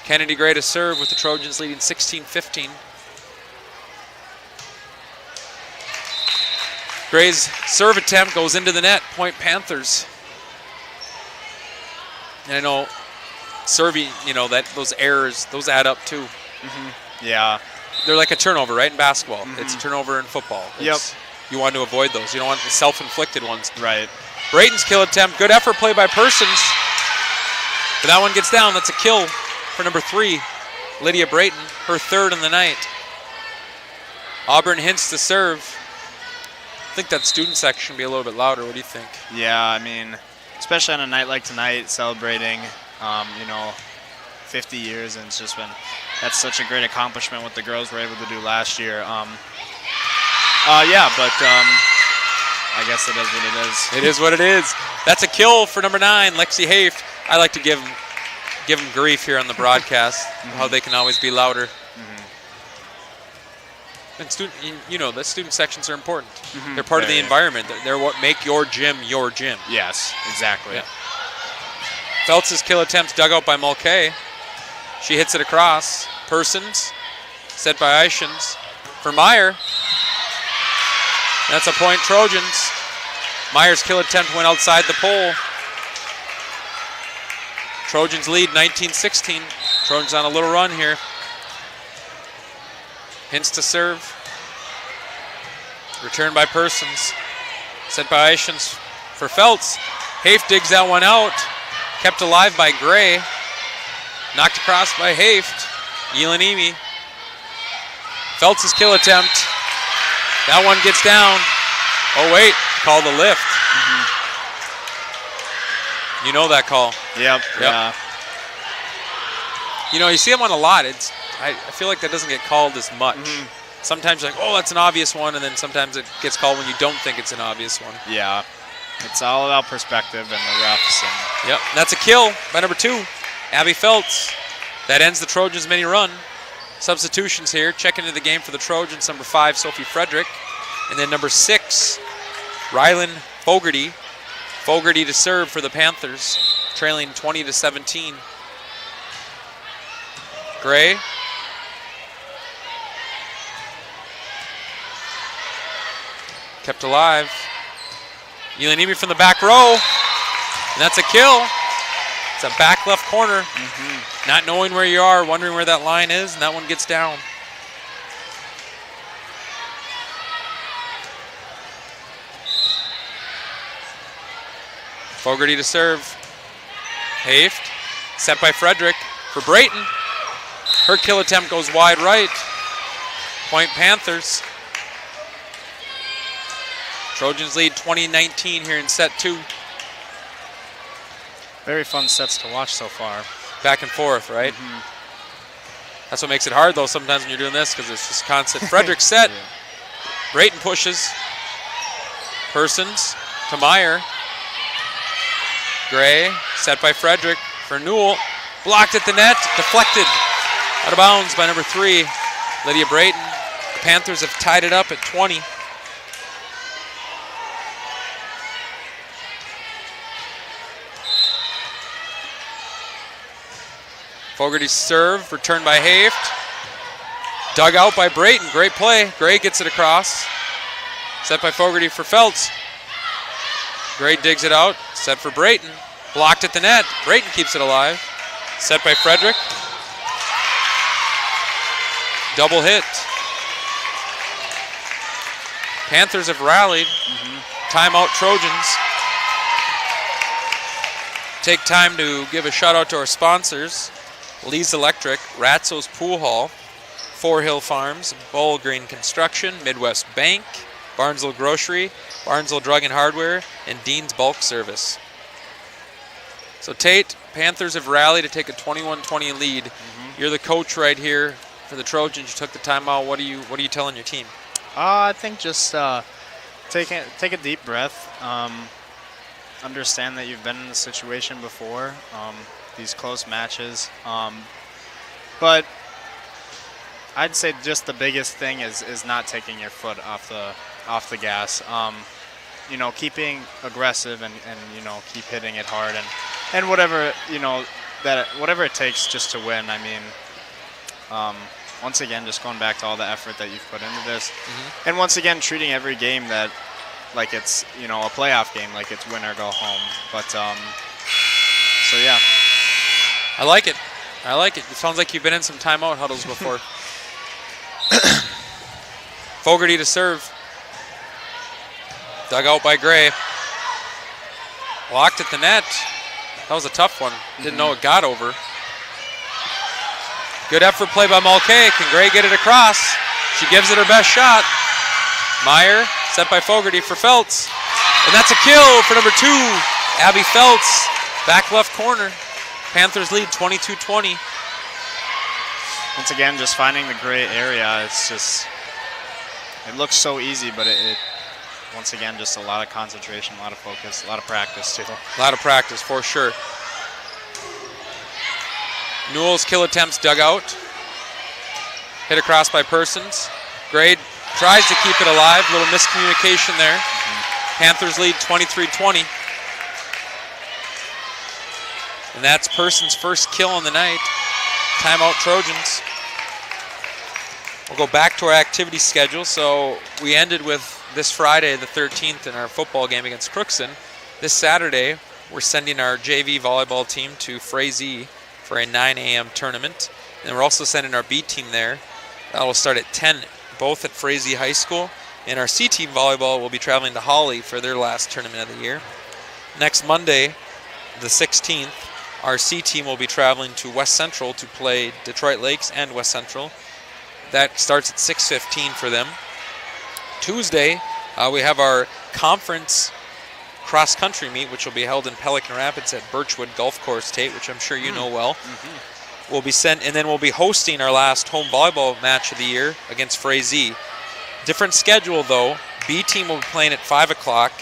Kennedy Gray to serve with the Trojans leading 16-15. Gray's serve attempt goes into the net. Point Panthers. And I know serving, you know, that those errors, those add up too. Yeah. They're like a turnover, right, in basketball. It's a turnover in football. It's, you want to avoid those. You don't want the self-inflicted ones. Right. Brayton's kill attempt. Good effort play by Persons. But that one gets down. That's a kill for number 3, Lydia Brayton, her 3rd in the night. Auburn hints to serve. I think that student section will be a little bit louder. What do you think? Yeah, I mean, especially on a night like tonight, celebrating, 50 years, and it's just been, that's such a great accomplishment what the girls were able to do last year. I guess it is what it is. It is what it is. That's a kill for number 9, Lexi Haft. I like to give them grief here on the broadcast, how they can always be louder. And the student sections are important. They're part of the environment. They're what make your gym your gym. Yes, exactly. Yeah. Feltz's kill attempt dug out by Mulcahy. She hits it across. Persons, set by Ishins. For Meyer. That's a point, Trojans. Meyer's kill attempt went outside the pole. Trojans lead 19-16. Trojans on a little run here. Hints to serve. Return by Persons. Set by Ishins for Feltz. Haft digs that one out. Kept alive by Gray. Knocked across by Haft. Yelanimi. Feltz's kill attempt. That one gets down. Oh, wait. Call the lift. You know that call. Yep. Yeah. You know, you see them on a lot. I feel like that doesn't get called as much. Sometimes you're like, oh, that's an obvious one, and then sometimes it gets called when you don't think it's an obvious one. Yeah. It's all about perspective and the refs. And Yep. That's a kill by number 2, Abby Feltz. That ends the Trojans' mini run. Substitutions here. Check into the game for the Trojans. Number 5, Sophie Frederick. And then number 6, Rylan Fogarty. Fogarty to serve for the Panthers, trailing 20-17. Gray. Kept alive. Yelanimi from the back row. And that's a kill. It's a back left corner. Not knowing where you are, wondering where that line is, and that one gets down. Fogarty to serve. Haft. Set by Frederick for Brayton. Her kill attempt goes wide right. Point Panthers. Trojans lead 20-19 here in set 2. very fun sets to watch so far. Back and forth, right? That's what makes it hard, though, sometimes when you're doing this, because it's just constant. Frederick set. Brayton pushes. Persons to Meyer. Gray, set by Frederick for Newell. Blocked at the net, deflected. Out of bounds by number 3, Lydia Brayton. The Panthers have tied it up at 20. Fogarty's serve, returned by Haft. Dug out by Brayton, great play. Gray gets it across. Set by Fogarty for Feltz. Gray digs it out, set for Brayton. Blocked at the net, Brayton keeps it alive. Set by Frederick. Double hit. Panthers have rallied. Timeout Trojans. Take time to give a shout out to our sponsors. Lee's Electric, Ratzo's Pool Hall, Four Hill Farms, Bowl Green Construction, Midwest Bank, Barnesville Grocery, Barnesville Drug and Hardware, and Dean's Bulk Service. So Tate, Panthers have rallied to take a 21-20 lead. You're the coach right here for the Trojans. You took the timeout. What are you telling your team? I think just take a deep breath. Understand that you've been in this situation before, these close matches. But I'd say just the biggest thing is not taking your foot off the gas. You know, keeping aggressive and you know, keep hitting it hard and whatever, you know, whatever it takes just to win. I mean, once again, just going back to all the effort that you've put into this, and once again treating every game that like it's, you know, a playoff game, like it's win or go home. But so yeah, I like it. I like it. It sounds like you've been in some timeout huddles before. Fogarty to serve. Dug out by Gray. Blocked at the net. That was a tough one. Didn't know it got over. Good effort play by Mulcahy. Can Gray get it across? She gives it her best shot. Meyer set by Fogarty for Feltz. And that's a kill for number 2, Abby Feltz. Back left corner. Panthers lead 22-20. once again, just finding the gray area. It's just, it looks so easy, but it once again, just a lot of concentration, a lot of focus, a lot of practice too. A lot of practice for sure. Newell's kill attempts dug out. Hit across by Persons. Gray tries to keep it alive. Little miscommunication there. Panthers lead 23-20. And that's Persons' first kill on the night. Timeout Trojans. We'll go back to our activity schedule. So we ended with this Friday, the 13th, in our football game against Crookston. This Saturday, we're sending our JV volleyball team to Frazee for a 9 a.m. tournament. And we're also sending our B team there. That will start at 10, both at Frazee High School. And our C team volleyball will be traveling to Holly for their last tournament of the year. Next Monday, the 16th, our C team will be traveling to West Central to play Detroit Lakes and West Central. That starts at 6:15 for them. Tuesday, we have our conference cross-country meet, which will be held in Pelican Rapids at Birchwood Golf Course, Tate, which I'm sure you know well. We'll be and then we'll be hosting our last home volleyball match of the year against Frazee. Different schedule, though. B team will be playing at 5 o'clock,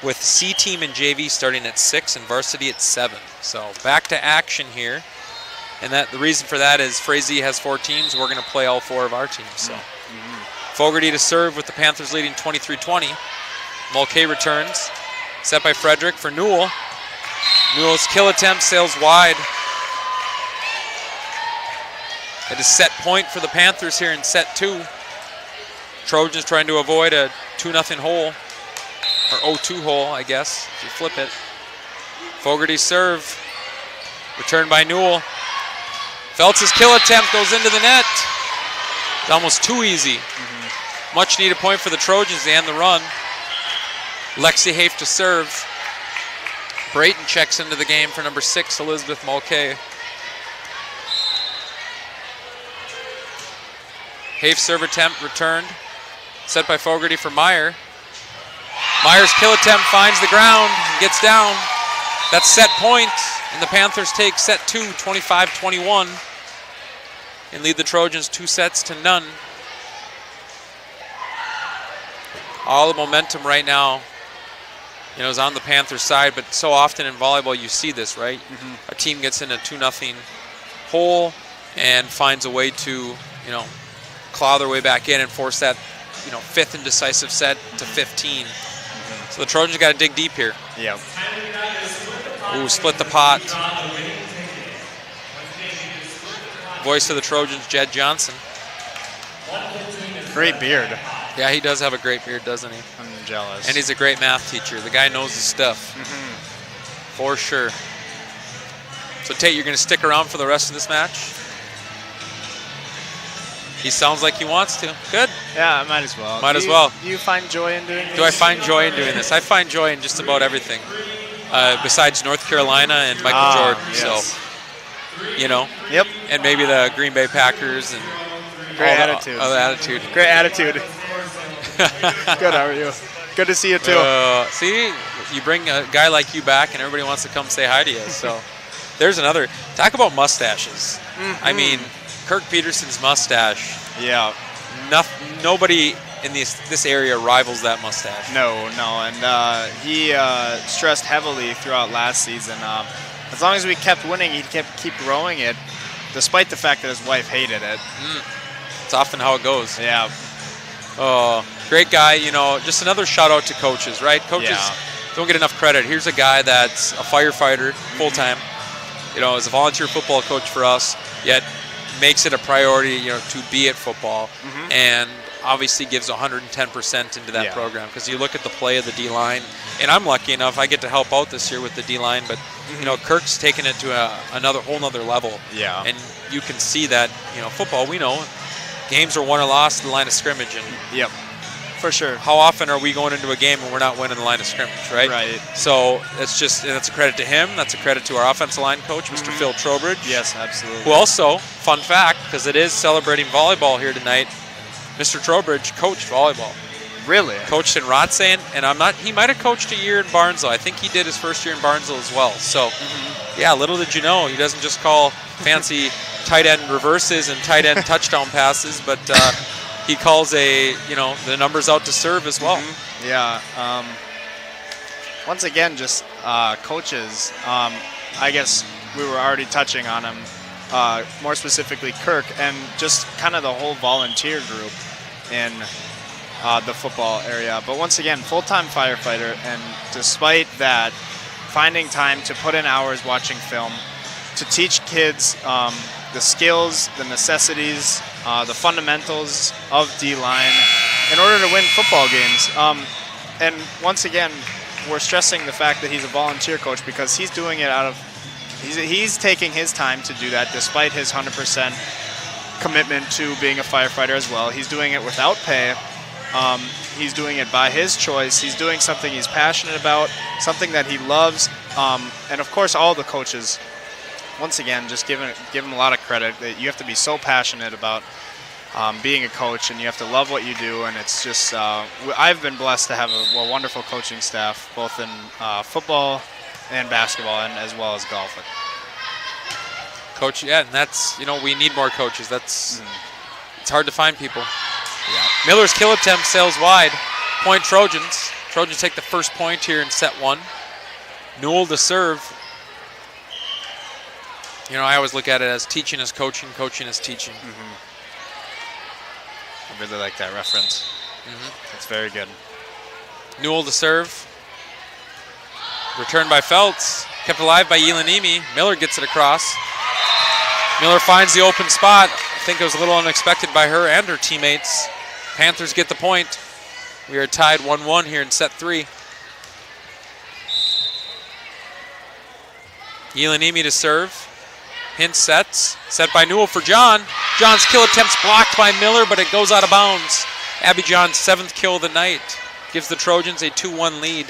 with C team and JV starting at 6 and varsity at 7. So back to action here. And that the reason for that is Frazee has 4 teams. We're going to play all 4 of our teams. So Fogarty to serve with the Panthers leading 23-20. Mulcahy returns. Set by Frederick for Newell. Newell's kill attempt sails wide. It is set point for the Panthers here in set 2. Trojans trying to avoid a 2-0 hole. Or 0-2 hole, I guess, if you flip it. Fogarty serve. Returned by Newell. Feltz's kill attempt goes into the net. It's almost too easy. Much needed point for the Trojans to end the run. Lexi Hafe to serve. Brayton checks into the game for number 6, Elizabeth Mulcahy. Hafe serve attempt returned. Set by Fogarty for Meyer. Meyer's kill attempt finds the ground and gets down. That's set point, and the Panthers take set 2, 25-21, and lead the Trojans 2-0. All the momentum right now, is on the Panthers side, but so often in volleyball you see this, right? A team gets in a 2-0 hole and finds a way to, claw their way back in and force that, 5th and decisive set to 15. So the Trojans got to dig deep here. Yeah. Ooh, split the pot. Voice of the Trojans, Jed Johnson. Great beard. Yeah, he does have a great beard, doesn't he? I'm jealous. And he's a great math teacher. The guy knows his stuff. For sure. So, Tate, you're going to stick around for the rest of this match? He sounds like he wants to. Good. Yeah, I might as well. Do you find joy in doing this? Do I find joy in doing this? I find joy in just about everything. Besides North Carolina and Michael Jordan. Yes. So, Yep. And maybe the Green Bay Packers and Great attitude. Attitude. Great attitude. Good, how are you? Good to see you too. See, you bring a guy like you back and everybody wants to come say hi to you. So there's another. Talk about mustaches. I mean, Kirk Peterson's mustache. Yeah. Nobody in this area rivals that mustache. No. And he stressed heavily throughout last season. As long as we kept winning, he'd keep growing it, despite the fact that his wife hated it. That's often how it goes. Yeah. Oh, great guy. You know, just another shout out to coaches, right? Coaches don't get enough credit. Here's a guy that's a firefighter full time. You know, is a volunteer football coach for us, yet makes it a priority, you know, to be at football, and obviously gives 110% into that program. Because you look at the play of the D-line, and I'm lucky enough I get to help out this year with the D-line, but you know, Kirk's taken it to another whole nother level. Yeah. And you can see that, you know, football, we know games are won or lost at the line of scrimmage, and Yep. For sure. how often are we going into a game and we're not winning the line of scrimmage, right? Right. So that's a credit to him. That's a credit to our offensive line coach, Mr. Phil Trowbridge. Yes, absolutely. Who also, fun fact, because it is celebrating volleyball here tonight, Mr. Trowbridge coached volleyball. Really? Coached in Rothsay, and he might have coached a year in Barnesville. I think he did his first year in Barnesville as well. So, yeah, little did you know, he doesn't just call fancy tight end reverses and tight end touchdown passes, but he calls the numbers out to serve as well. Yeah. Once again, just coaches. I guess we were already touching on him, more specifically Kirk, and just kind of the whole volunteer group in the football area. But once again, full-time firefighter, and despite that, finding time to put in hours watching film, to teach kids the skills, the necessities, the fundamentals of D-line in order to win football games. And once again, we're stressing the fact that he's a volunteer coach because he's doing it he's taking his time to do that despite his 100% commitment to being a firefighter as well. He's doing it without pay. He's doing it by his choice. He's doing something he's passionate about, something that he loves. And of course, all the coaches, once again, just give him a lot of credit. You have to be so passionate about being a coach, and you have to love what you do. And it's just, I've been blessed to have a wonderful coaching staff, both in football and basketball, and as well as golf. Coach, and that's, we need more coaches. That's it's hard to find people. Yeah. Miller's kill attempt sails wide. Point Trojans. Trojans take the first point here in set one. Newell to serve. I always look at it as teaching is coaching, coaching is teaching. I really like that reference. It's very good. Newell to serve. Returned by Feltz. Kept alive by Yelanimi. Miller gets it across. Miller finds the open spot. I think it was a little unexpected by her and her teammates. Panthers get the point. We are tied 1-1 here in set three. Yelanimi to serve. Hintz sets. Set by Newell for John. John's kill attempt's blocked by Miller, but it goes out of bounds. Abby John's 7th kill of the night. Gives the Trojans a 2-1 lead.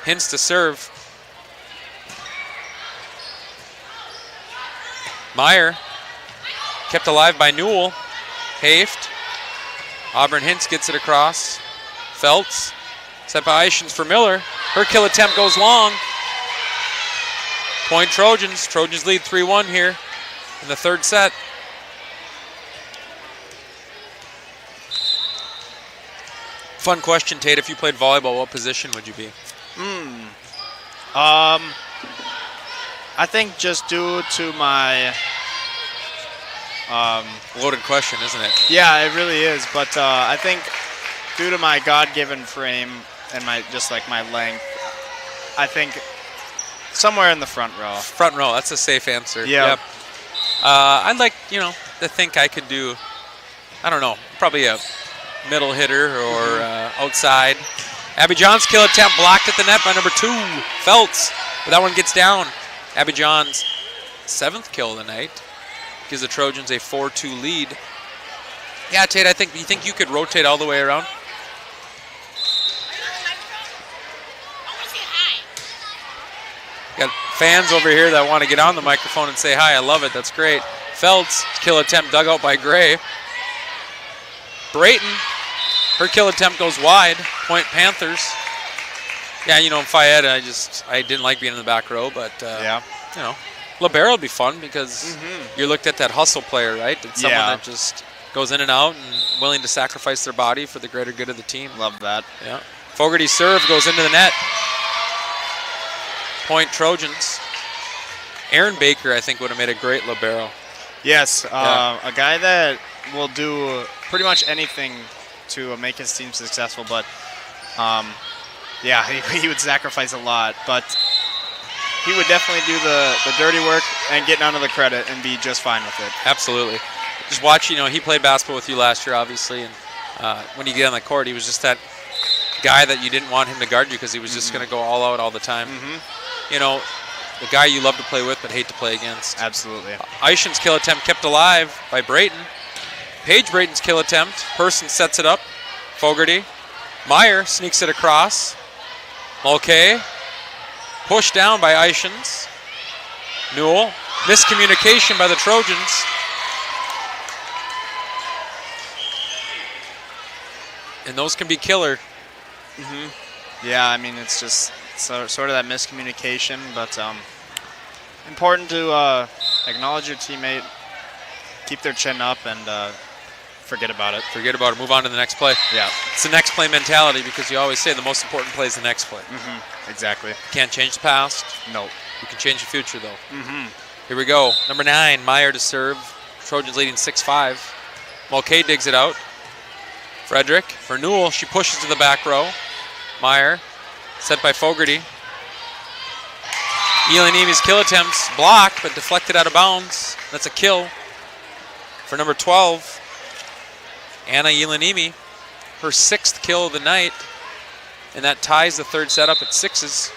Hintz to serve. Meyer. Kept alive by Newell. Haft. Auburn Hintz gets it across. Feltz. Set by Eichens for Miller. Her kill attempt goes long. Point Trojans. Trojans lead 3-1 here in the third set. Fun question, Tate. If you played volleyball, what position would you be? I think just due to my Loaded question, isn't it? yeah, it really is. But I think due to my God-given frame and my length, I think somewhere in the front row. Front row. That's a safe answer. Yeah. Yep. I'd like to think I could do. I don't know. Probably a middle hitter or outside. Abby John's kill attempt blocked at the net by number 2, Feltz. But that one gets down. Abby John's 7th kill of the night. Gives the Trojans a 4-2 lead. Yeah, Tate, you think you could rotate all the way around? Got fans over here that want to get on the microphone and say hi. I love it. That's great. Feltz, kill attempt dug out by Gray. Brayton, her kill attempt goes wide. Point Panthers. Yeah, in Fayette, I didn't like being in the back row, but libero would be fun because you're looked at that hustle player, right? It's someone that just goes in and out and willing to sacrifice their body for the greater good of the team. Love that. Yeah. Fogarty's serve goes into the net. Point Trojans. Aaron Baker, I think, would have made a great libero. Yes, a guy that will do pretty much anything to make his team successful, but yeah, he would sacrifice a lot, but he would definitely do the dirty work and get none of the credit and be just fine with it. Absolutely. Just watch, he played basketball with you last year, obviously, and when you get on the court, he was just that guy that you didn't want him to guard you because he was just going to go all out all the time. The guy you love to play with but hate to play against. Absolutely. Eishen's kill attempt kept alive by Brayton. Paige Brayton's kill attempt. Person sets it up. Fogarty. Meyer sneaks it across. Mulcahy. Pushed down by Eishen's. Newell. Miscommunication by the Trojans. And those can be killer. Yeah, I mean, it's just sort of that miscommunication, but important to acknowledge your teammate, keep their chin up, and forget about it. Forget about it. Move on to the next play. Yeah. It's the next play mentality because you always say the most important play is the next play. Exactly. You can't change the past. No. You can change the future, though. Here we go. Number 9, Meyer to serve. Trojans leading 6-5. Mulcahy digs it out. Frederick for Newell. She pushes to the back row. Meyer set by Fogarty. Elanimi's kill attempts blocked but deflected out of bounds. That's a kill for number 12, Anna Elanimi. Her 6th kill of the night, and that ties the third set up at 6s.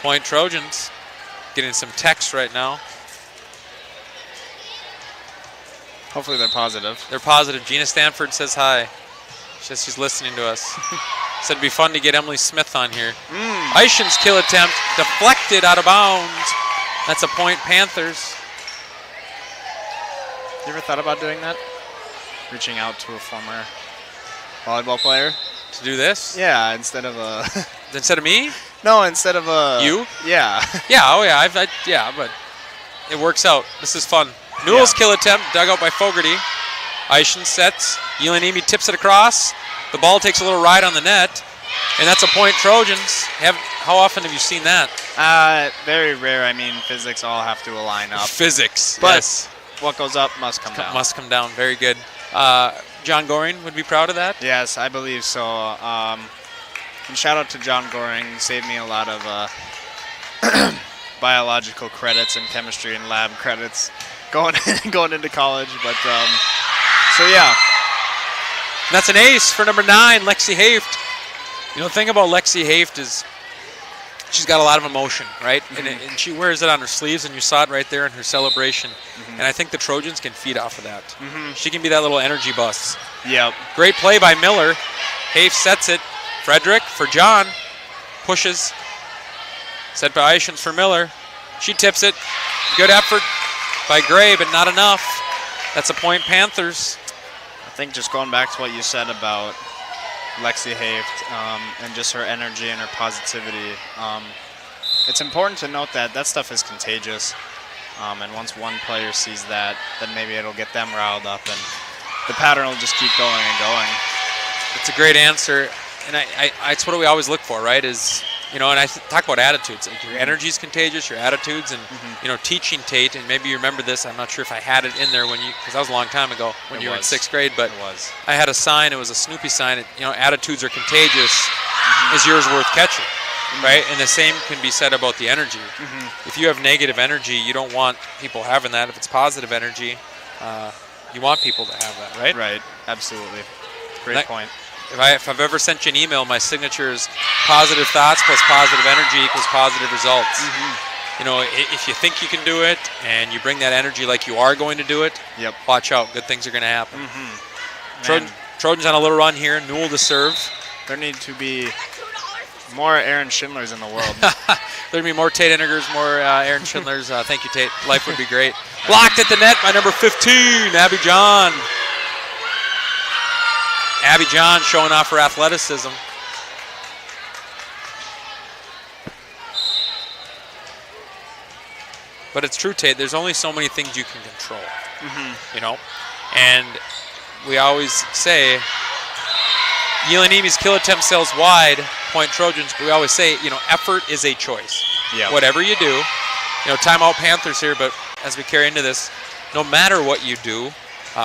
Point Trojans. Getting some text right now. Hopefully they're positive. They're positive. Gina Stanford says hi. She says she's listening to us. Said it'd be fun to get Emily Smith on here. Eishen's kill attempt deflected out of bounds. That's a point Panthers. You ever thought about doing that? Reaching out to a former volleyball player? To do this? Yeah, instead of a... Instead of me? No, instead of a... You? Yeah. Yeah, oh yeah, yeah, but it works out. This is fun. Newell's kill attempt dug out by Fogarty. Eishen sets. Elanimi tips it across. The ball takes a little ride on the net, and that's a point Trojans. How often have you seen that? Very rare. I mean, physics all have to align up. Physics, But yes. what goes up must come down. Must come down. Very good. John Goring would be proud of that. Yes, I believe so. And shout out to John Goring. He saved me a lot of biological credits and chemistry and lab credits going into college. But so yeah. And that's an ace for number 9, Lexi Haft. The thing about Lexi Haft is she's got a lot of emotion, right? And she wears it on her sleeves, and you saw it right there in her celebration. And I think the Trojans can feed off of that. She can be that little energy bus. Yep. Great play by Miller. Haft sets it. Frederick for John. Pushes. Set by Eishen's for Miller. She tips it. Good effort by Gray, but not enough. That's a point Panthers. I think just going back to what you said about Lexi Haft and just her energy and her positivity, it's important to note that stuff is contagious. And once one player sees that, then maybe it'll get them riled up, and the pattern will just keep going and going. It's a great answer, and it's what we always look for, right? And I talk about attitudes. Like your energy is contagious, your attitudes, and teaching Tate. And maybe you remember this. I'm not sure if I had it in there because that was a long time ago when you were in 6th grade. But it was. I had a sign. It was a Snoopy sign. Attitudes are contagious. Is yours worth catching? Right? And the same can be said about the energy. If you have negative energy, you don't want people having that. If it's positive energy, you want people to have that, right? Right. Absolutely. Great point. If I've ever sent you an email, my signature is positive thoughts plus positive energy equals positive results. If you think you can do it and you bring that energy like you are going to do it, watch out. Good things are going to happen. Trojans on a little run here. Newell to serve. There need to be more Aaron Schindlers in the world. There'd be more Tate Innegers, more Aaron Schindlers. Thank you, Tate. Life would be great. Blocked at the net by number 15, Abby John. Abby John showing off her athleticism. But it's true, Tate. There's only so many things you can control. You know, and we always say Yelenimi's kill attempt sails wide, point Trojans. But we always say, you know, effort is a choice. Yeah. Whatever you do, you know, timeout Panthers here. But as we carry into this, no matter what you do,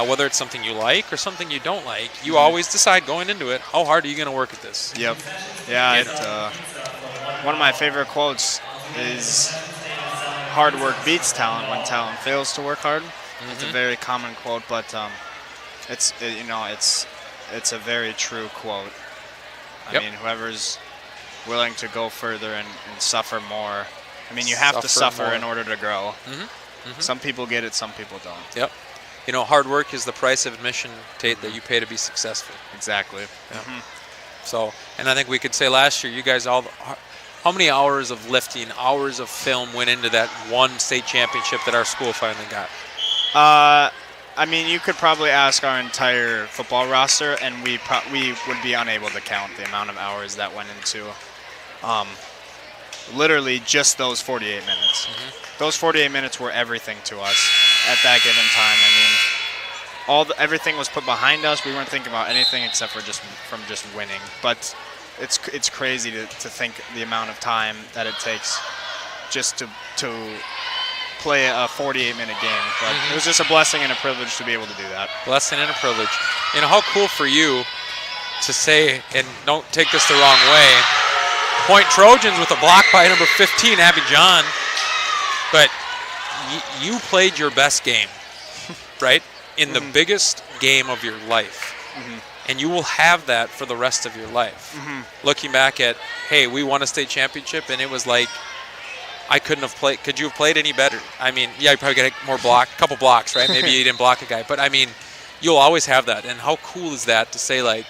whether it's something you like or something you don't like, you always decide going into it, how hard are you going to work at this? Yep. Yeah. One of my favorite quotes is hard work beats talent when talent fails to work hard. It's a very common quote, but it's a very true quote. I mean, whoever's willing to go further and suffer more. I mean, you have to suffer in order to grow. Some people get it, some people don't. Yep. You know, hard work is the price of admission, Tate, that you pay to be successful. Exactly. So, and I think we could say last year, you guys all, how many hours of lifting, hours of film went into that one state championship that our school finally got? I mean, you could probably ask our entire football roster, and we would be unable to count the amount of hours that went into literally just those 48 minutes. Those 48 minutes were everything to us at that given time. I mean, everything was put behind us. We weren't thinking about anything except for just winning. But it's crazy to think the amount of time that it takes just to play a 48-minute game. But it was just a blessing and a privilege to be able to do that. Blessing and a privilege. You know, how cool for you to say, and don't take this the wrong way, point Trojans with a block by number 15, Abby John. But you played your best game, right? In the biggest game of your life. And you will have that for the rest of your life. Looking back at, hey, we won a state championship, and it was like, I couldn't have played. Could you have played any better? I mean, yeah, you probably got a couple blocks, right? Maybe you didn't block a guy. But, I mean, you'll always have that. And how cool is that to say, like,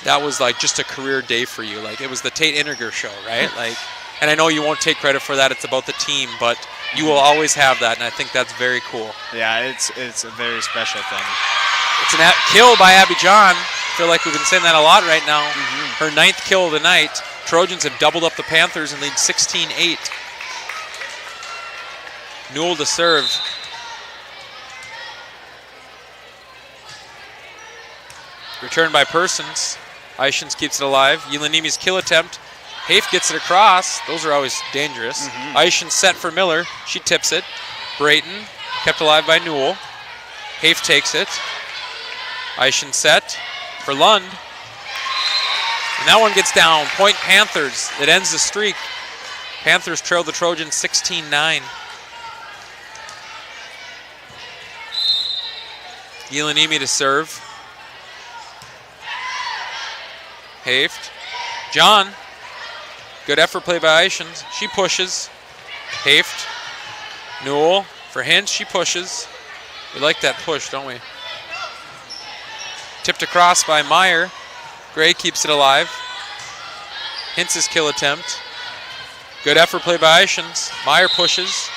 that was, like, just a career day for you. Like, it was the Tate Inniger show, right? Like, and I know you won't take credit for that. It's about the team. But you will always have that, and I think that's very cool. Yeah, it's a very special thing. It's a kill by Abby John. I feel like we've been saying that a lot right now. Her 9th kill of the night. Trojans have doubled up the Panthers and lead 16-8. Newell to serve. Returned by Persons. Ishins keeps it alive. Yelenimi's kill attempt. Hafe gets it across. Those are always dangerous. Ishins set for Miller. She tips it. Brayton kept alive by Newell. Hafe takes it. Ishins set for Lund. And that one gets down. Point Panthers. It ends the streak. Panthers trail the Trojans 16-9. Yelenimi to serve. Hafe. John. Good effort play by Ishins. She pushes. Hafe. Newell for Hintz. She pushes. We like that push, don't we? Tipped across by Meyer. Gray keeps it alive. Hintz's kill attempt. Good effort play by Ishins. Meyer pushes.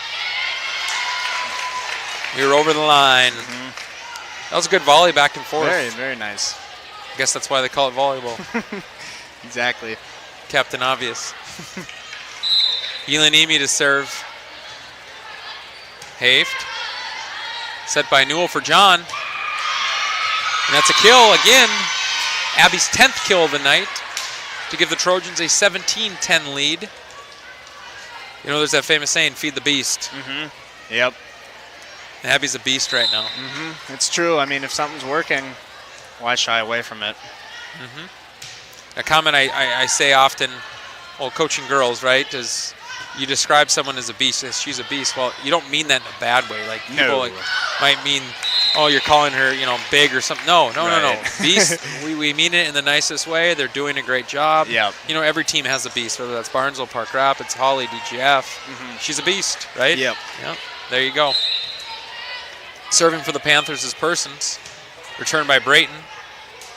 We were over the line. That was a good volley back and forth. Very, very nice. I guess that's why they call it volleyball. Exactly. Captain Obvious. Yelenimi to serve. Hafe. Set by Newell for John. And that's a kill again. Abby's 10th kill of the night to give the Trojans a 17-10 lead. You know, there's that famous saying, feed the beast. Yep. And Abby's a beast right now. It's true. I mean, if something's working, why shy away from it? A comment I say often, well, coaching girls, right, is you describe someone as a beast, as she's a beast. Well, you don't mean that in a bad way. Like, people might mean, oh, you're calling her, you know, big or something. No. Beast, we mean it in the nicest way. They're doing a great job. Yep. You know, every team has a beast, whether that's Barnesville, Park Rapids, Holly, DGF. She's a beast, right? Yep. There you go. Serving for the Panthers is Persons. Returned by Brayton.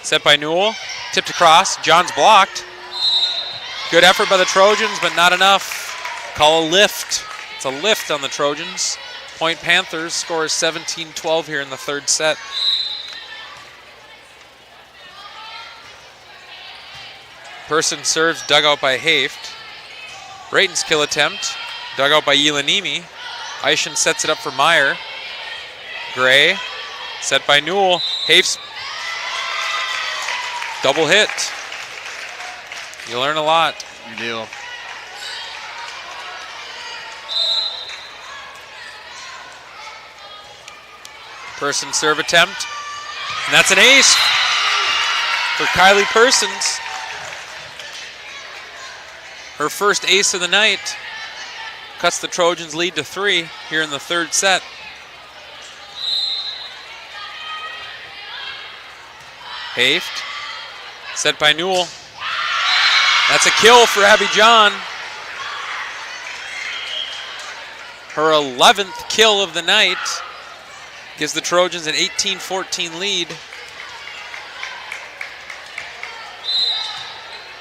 Set by Newell. Tipped across. John's blocked. Good effort by the Trojans, but not enough. Call a lift. It's a lift on the Trojans. Point Panthers scores 17-12 here in the third set. Person serves, dug out by Hafe. Brayton's kill attempt, dug out by Yelenimi. Eischen sets it up for Meyer. Gray, set by Newell. Hafes, double hit. You learn a lot. You do. Person serve attempt. And that's an ace for Kylie Persons. Her first ace of the night. Cuts the Trojans' lead to 3 here in the third set. Haft, set by Newell. That's a kill for Abby John. Her 11th kill of the night. Gives the Trojans an 18-14 lead.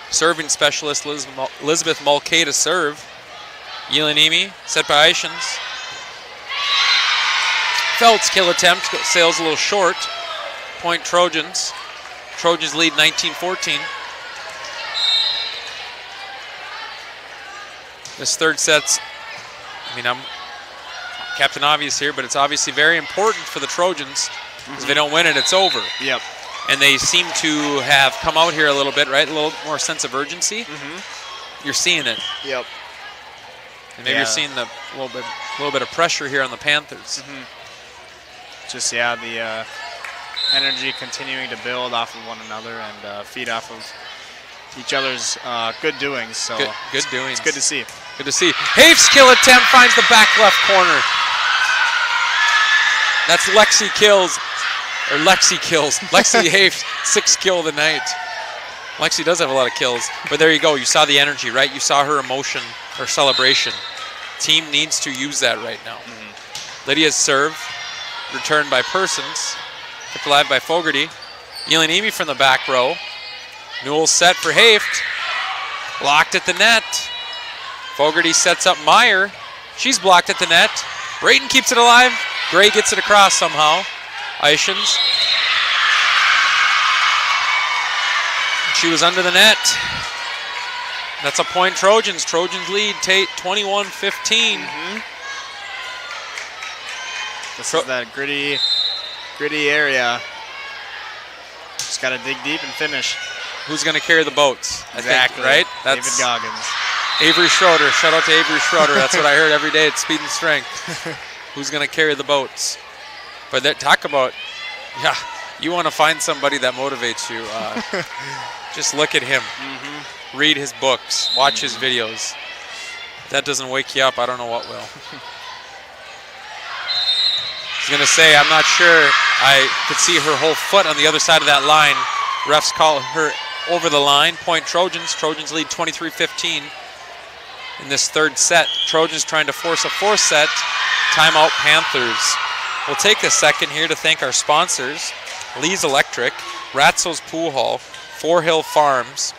Serving specialist Elizabeth Mulcahy to serve. Yelanimi set by Eichens. Felt's kill attempt sails a little short. Point Trojans. Trojans lead 19-14. This third set's, I'm Captain Obvious here, but it's obviously very important for the Trojans. Because if they don't win it, it's over. Yep. And they seem to have come out here a little bit, right? A little more sense of urgency. You're seeing it. Yep. And maybe you're seeing the little bit of pressure here on the Panthers. Just, the energy continuing to build off of one another and feed off of each other's good doings. So good doings. It's good to see. Good to see. Hafe's kill attempt finds the back left corner. That's Lexi kills. Lexi Hafe, 6th kill of the night. Lexi does have a lot of kills, but there you go. You saw the energy, right? You saw her emotion or celebration. Team needs to use that right now. Lydia's serve, returned by Persons, kept alive by Fogarty. Yelanimi from the back row. Newell set for Haft. Blocked at the net. Fogarty sets up Meyer. She's blocked at the net. Brayton keeps it alive. Gray gets it across somehow. Eichens. She was under the net. That's a point Trojans. Trojans lead Tate 21-15. This is that gritty area. Just got to dig deep and finish. Who's going to carry the boats? Exactly. I think, right? David Goggins. Avery Schroeder. Shout out to Avery Schroeder. That's what I heard every day at Speed and Strength. Who's going to carry the boats? But talk about, you want to find somebody that motivates you. Just look at him. Read his books. Watch his videos. If that doesn't wake you up, I don't know what will. I was going to say, I'm not sure. I could see her whole foot on the other side of that line. Refs call her over the line. Point Trojans. Trojans lead 23-15 in this third set. Trojans trying to force a fourth set. Timeout Panthers. We'll take a second here to thank our sponsors. Lee's Electric, Ratzo's Pool Hall, Four Hill Farms,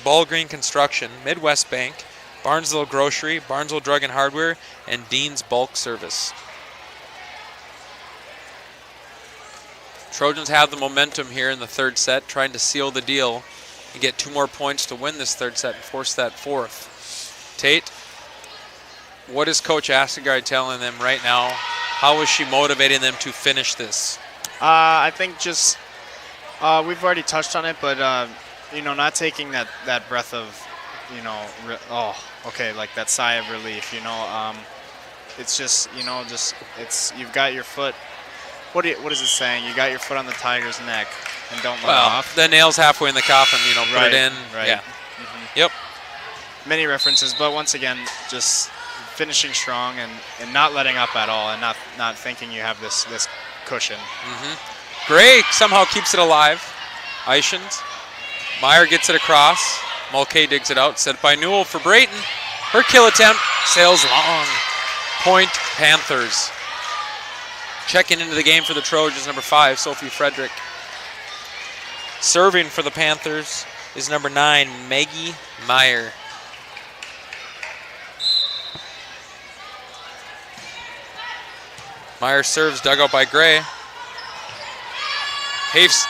Ball Green Construction, Midwest Bank, Barnesville Grocery, Barnesville Drug and Hardware, and Dean's Bulk Service. Trojans have the momentum here in the third set, trying to seal the deal and get 2 more points to win this third set and force that fourth. Tate, what is Coach Astegard telling them right now? How is she motivating them to finish this? I think just we've already touched on it, but not taking that breath of, like that sigh of relief. It's just, you've got your foot. What is it saying? You got your foot on the tiger's neck and don't let it off. The nail's halfway in the coffin. Put it in. Right. Yeah. Yep. Many references, but once again, just finishing strong and not letting up at all, and not thinking you have this cushion. Gray somehow keeps it alive. Eichens. Meyer gets it across. Mulcahy digs it out. Set by Newell for Brayton. Her kill attempt sails long. Point Panthers. Checking into the game for the Trojans, number 5, Sophie Frederick. Serving for the Panthers is number 9, Maggie Meyer. Meyer serves, dug out by Gray. Hafe's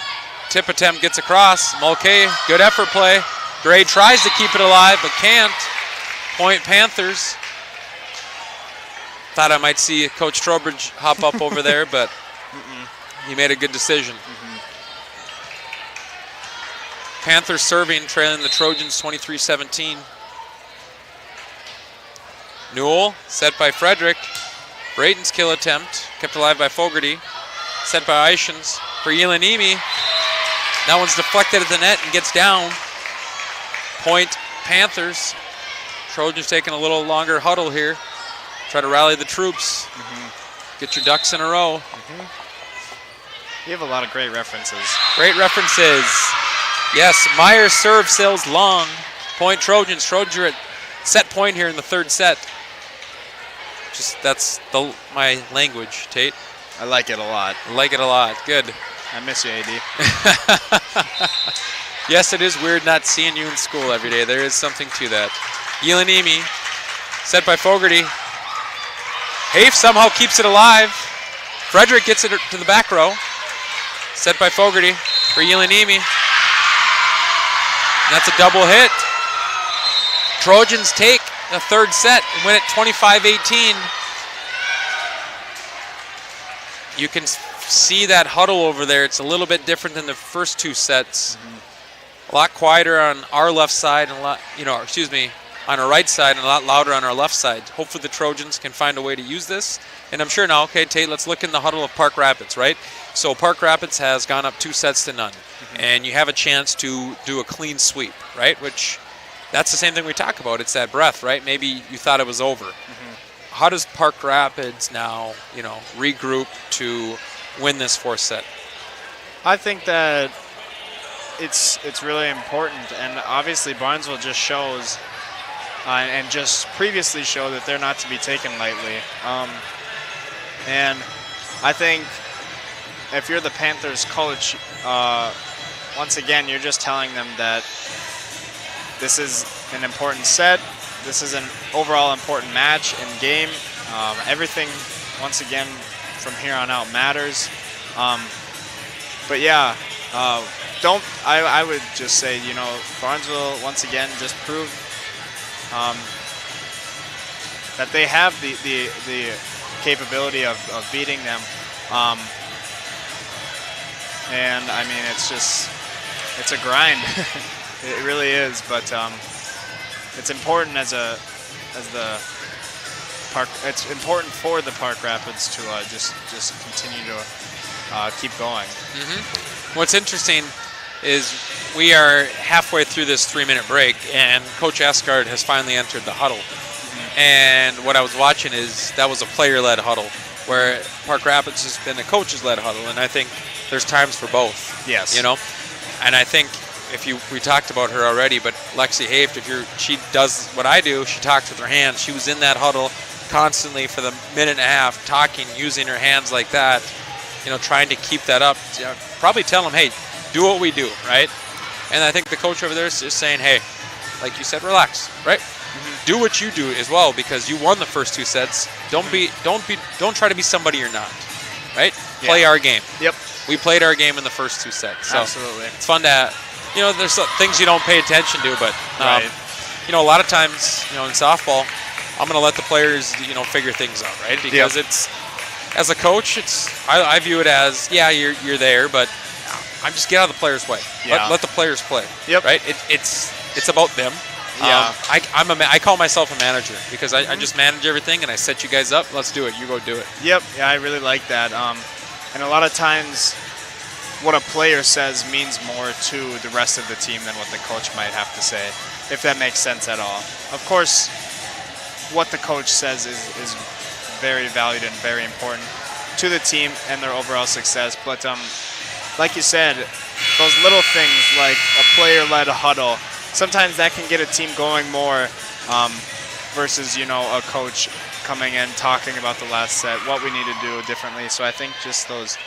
tip attempt gets across. Mulcahy, good effort play. Gray tries to keep it alive, but can't. Point Panthers. Thought I might see Coach Trowbridge hop up over there, but he made a good decision. Panthers serving, trailing the Trojans 23-17. Newell, set by Frederick. Brayton's kill attempt, kept alive by Fogarty. Set by Ishins for Yelanimi. That one's deflected at the net and gets down. Point Panthers. Trojans taking a little longer huddle here. Try to rally the troops. Get your ducks in a row. You have a lot of great references. Great references. Yes, Myers serve sails long. Point Trojans. Trojans are at set point here in the third set. That's my language, Tate. I like it a lot. I like it a lot. Good. I miss you, AD. Yes, it is weird not seeing you in school every day. There is something to that. Yelanimi, set by Fogarty. Hafe somehow keeps it alive. Frederick gets it to the back row. Set by Fogarty for Yelanimi. That's a double hit. Trojans take the third set and win it 25-18. You can see that huddle over there. It's a little bit different than the first two sets. A lot quieter on our left side and a lot, on our right side and a lot louder on our left side. Hopefully the Trojans can find a way to use this. And I'm sure now, okay, Tate, let's look in the huddle of Park Rapids, right? So Park Rapids has gone up 2-0. And you have a chance to do a clean sweep, right? Which, that's the same thing we talk about. It's that breath, right? Maybe you thought it was over. How does Park Rapids now, regroup to win this fourth set? I think that it's really important, and obviously Barnesville just shows and just previously showed that they're not to be taken lightly. And I think if you're the Panthers coach, once again, you're just telling them that this is an important set. This is an overall important match and game. Everything, once again, from here on out matters. But yeah, I would just say, Barnesville, once again, just prove that they have the capability of beating them. And I mean, it's a grind. It really is, but it's important it's important for the Park Rapids to just continue to keep going. What's interesting is we are halfway through this 3-minute break, and Coach Asgard has finally entered the huddle. And what I was watching is that was a player-led huddle, where Park Rapids has been a coach's-led huddle, and I think there's times for both. Yes. And I think we talked about her already, but Lexi Haft, she does what I do, she talks with her hands. She was in that huddle constantly for the minute and a half, talking, using her hands like that, trying to keep that up. Probably tell them, hey, do what we do, right? And I think the coach over there is just saying, hey, like you said, relax, right? Do what you do as well, because you won the first two sets. Don't try to be somebody you're not, right? Play our game. Yep. We played our game in the first two sets. So absolutely. It's fun to, there's some things you don't pay attention to, but right. A lot of times, in softball, I'm going to let the players, figure things out, right? Because it's, as a coach, I view it as, you're there, but I'm just get out of the players' way. Yeah. Let the players play. Yep. Right? It's about them. Yeah. I call myself a manager because I just manage everything and I set you guys up. Let's do it. You go do it. Yep. Yeah, I really like that. And a lot of times, what a player says means more to the rest of the team than what the coach might have to say, if that makes sense at all. Of course, what the coach says is very valued and very important to the team and their overall success. But like you said, those little things like a player-led huddle, sometimes that can get a team going more versus, a coach coming in talking about the last set, what we need to do differently. So I think just those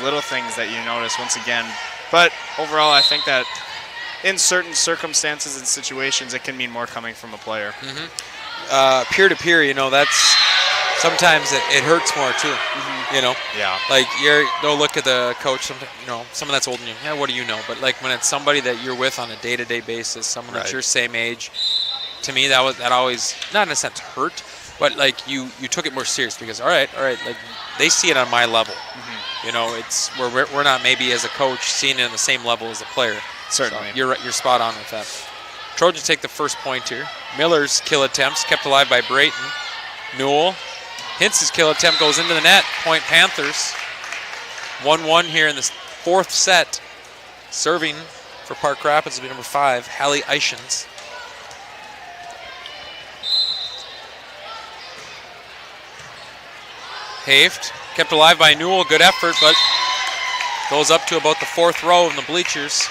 little things that you notice once again. But overall, I think that in certain circumstances and situations, it can mean more coming from a player. Peer-to-peer, that's sometimes it hurts more too. Yeah. Like don't look at the coach. Someone that's older than you. Yeah, what do you know? But like when it's somebody that you're with on a day-to-day basis, someone that's your same age, to me that always, not in a sense hurt, but like you took it more serious because all right, like they see it on my level. You know, it's we're not maybe as a coach seeing it on the same level as a player. Certainly. So you're spot on with that. Trojans take the first point here. Miller's kill attempts kept alive by Brayton. Newell. Hintz's kill attempt goes into the net. Point Panthers. 1-1 here in the fourth set. Serving for Park Rapids will be number 5, Hallie Eichens. Haft kept alive by Newell. Good effort, but goes up to about the fourth row in the bleachers.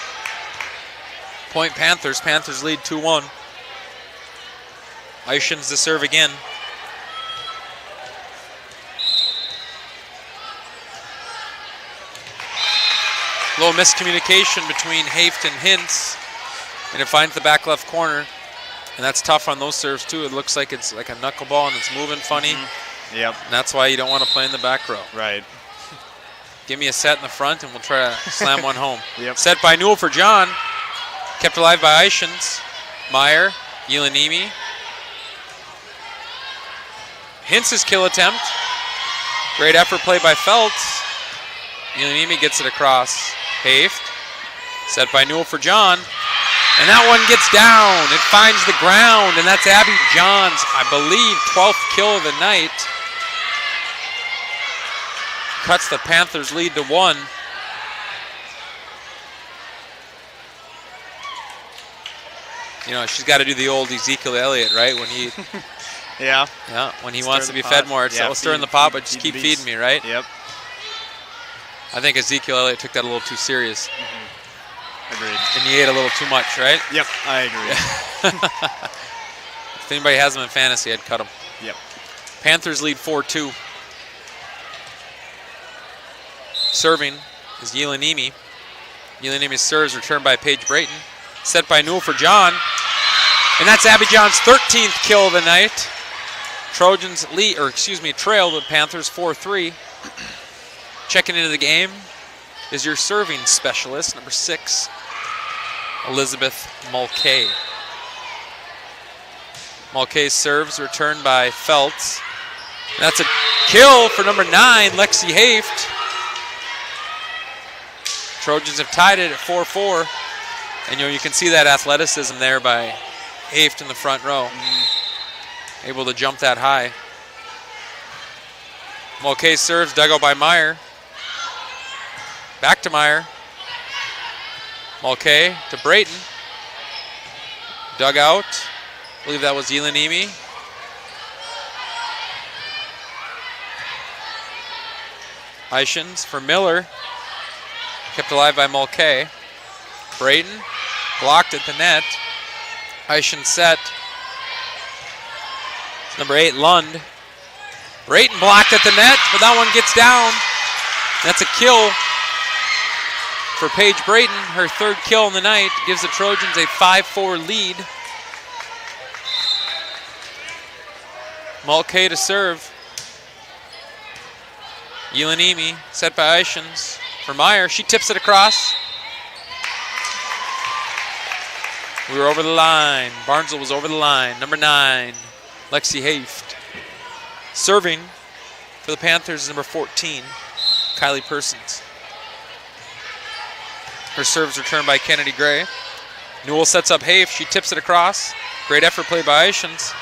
Point Panthers. Panthers lead 2-1. Eichens to serve again. A little miscommunication between Haft and Hintz, and it finds the back left corner, and that's tough on those serves too. It looks like it's like a knuckleball and it's moving funny. Yep. And that's why you don't want to play in the back row. Right. Give me a set in the front and we'll try to slam one home. Yep. Set by Newell for John. Kept alive by Eichens. Meyer, Yelanimi. Hintz's kill attempt. Great effort play by Feltz. Yelanimi gets it across. Haft. Set by Newell for John. And that one gets down. It finds the ground, and that's Abby John's, I believe, 12th kill of the night. Cuts the Panthers' lead to 1. You know, she's got to do the old Ezekiel Elliott, right? When he, Yeah. when he Stir wants to the be pot. fed more. It's Yeah, stir in feed- the pot, but feed- just feed keep the feeding beast. me, right? Yep. I think Ezekiel Elliott took that a little too serious, Agreed. and he ate a little too much, right? Yep. I agree. If anybody has him in fantasy, I'd cut him. Yep. Panthers lead 4-2. Serving is Yelanimi. Yelanimi's serves returned by Paige Brayton. Set by Newell for John. And that's Abby John's 13th kill of the night. Trojans trail the Panthers 4-3. Checking into the game is your serving specialist, number 6, Elizabeth Mulcahy. Mulcahy's serves returned by Feltz. And that's a kill for number 9, Lexi Haft. Trojans have tied it at 4-4. And you can see that athleticism there by Haft in the front row. Able to jump that high. Mulcahy serves, dug out by Meyer. Back to Meyer. Mulcahy to Brayton. Dug out. I believe that was Yelanimi. Eichens for Miller. Kept alive by Mulcahy. Brayton blocked at the net. Eichens set. Number 8, Lund. Brayton blocked at the net, but that one gets down. That's a kill for Paige Brayton. Her 3rd kill in the night gives the Trojans a 5-4 lead. Mulcahy to serve. Yelanimi set by Eichens for Meyer. She tips it across. We were over the line. Barnesville was over the line. Number 9, Lexi Haft. Serving for the Panthers is number 14, Kylie Persons. Her serves returned by Kennedy Gray. Newell sets up Haft. She tips it across. Great effort play by Eichens.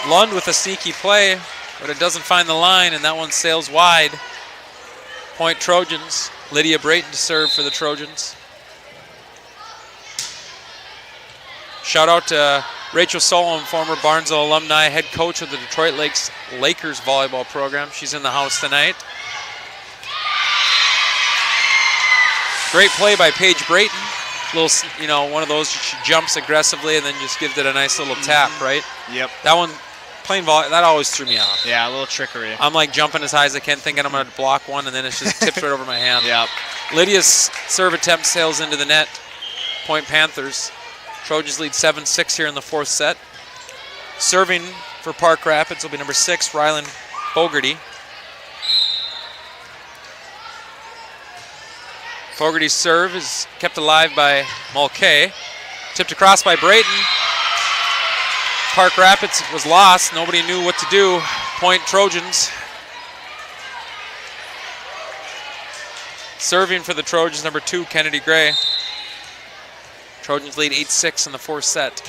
Lund with a sneaky play, but it doesn't find the line, and that one sails wide. Point Trojans. Lydia Brayton to serve for the Trojans. Shout out to Rachel Solom, former Barnesville alumni, head coach of the Detroit Lakers volleyball program. She's in the house tonight. Great play by Paige Brayton. Little, one of those, she jumps aggressively and then just gives it a nice little tap, right? Yep. That one, playing volley, that always threw me off. Yeah, a little trickery. I'm like jumping as high as I can, thinking I'm going to block one, and then it just tips right over my hand. Yep. Lydia's serve attempt sails into the net. Point Panthers. Trojans lead 7-6 here in the 4th set. Serving for Park Rapids will be number 6, Rylan Fogarty. Fogarty's serve is kept alive by Mulcahy. Tipped across by Brayton. Park Rapids was lost. Nobody knew what to do. Point Trojans. Serving for the Trojans, number 2, Kennedy Gray. Trojans lead 8-6 in the fourth set.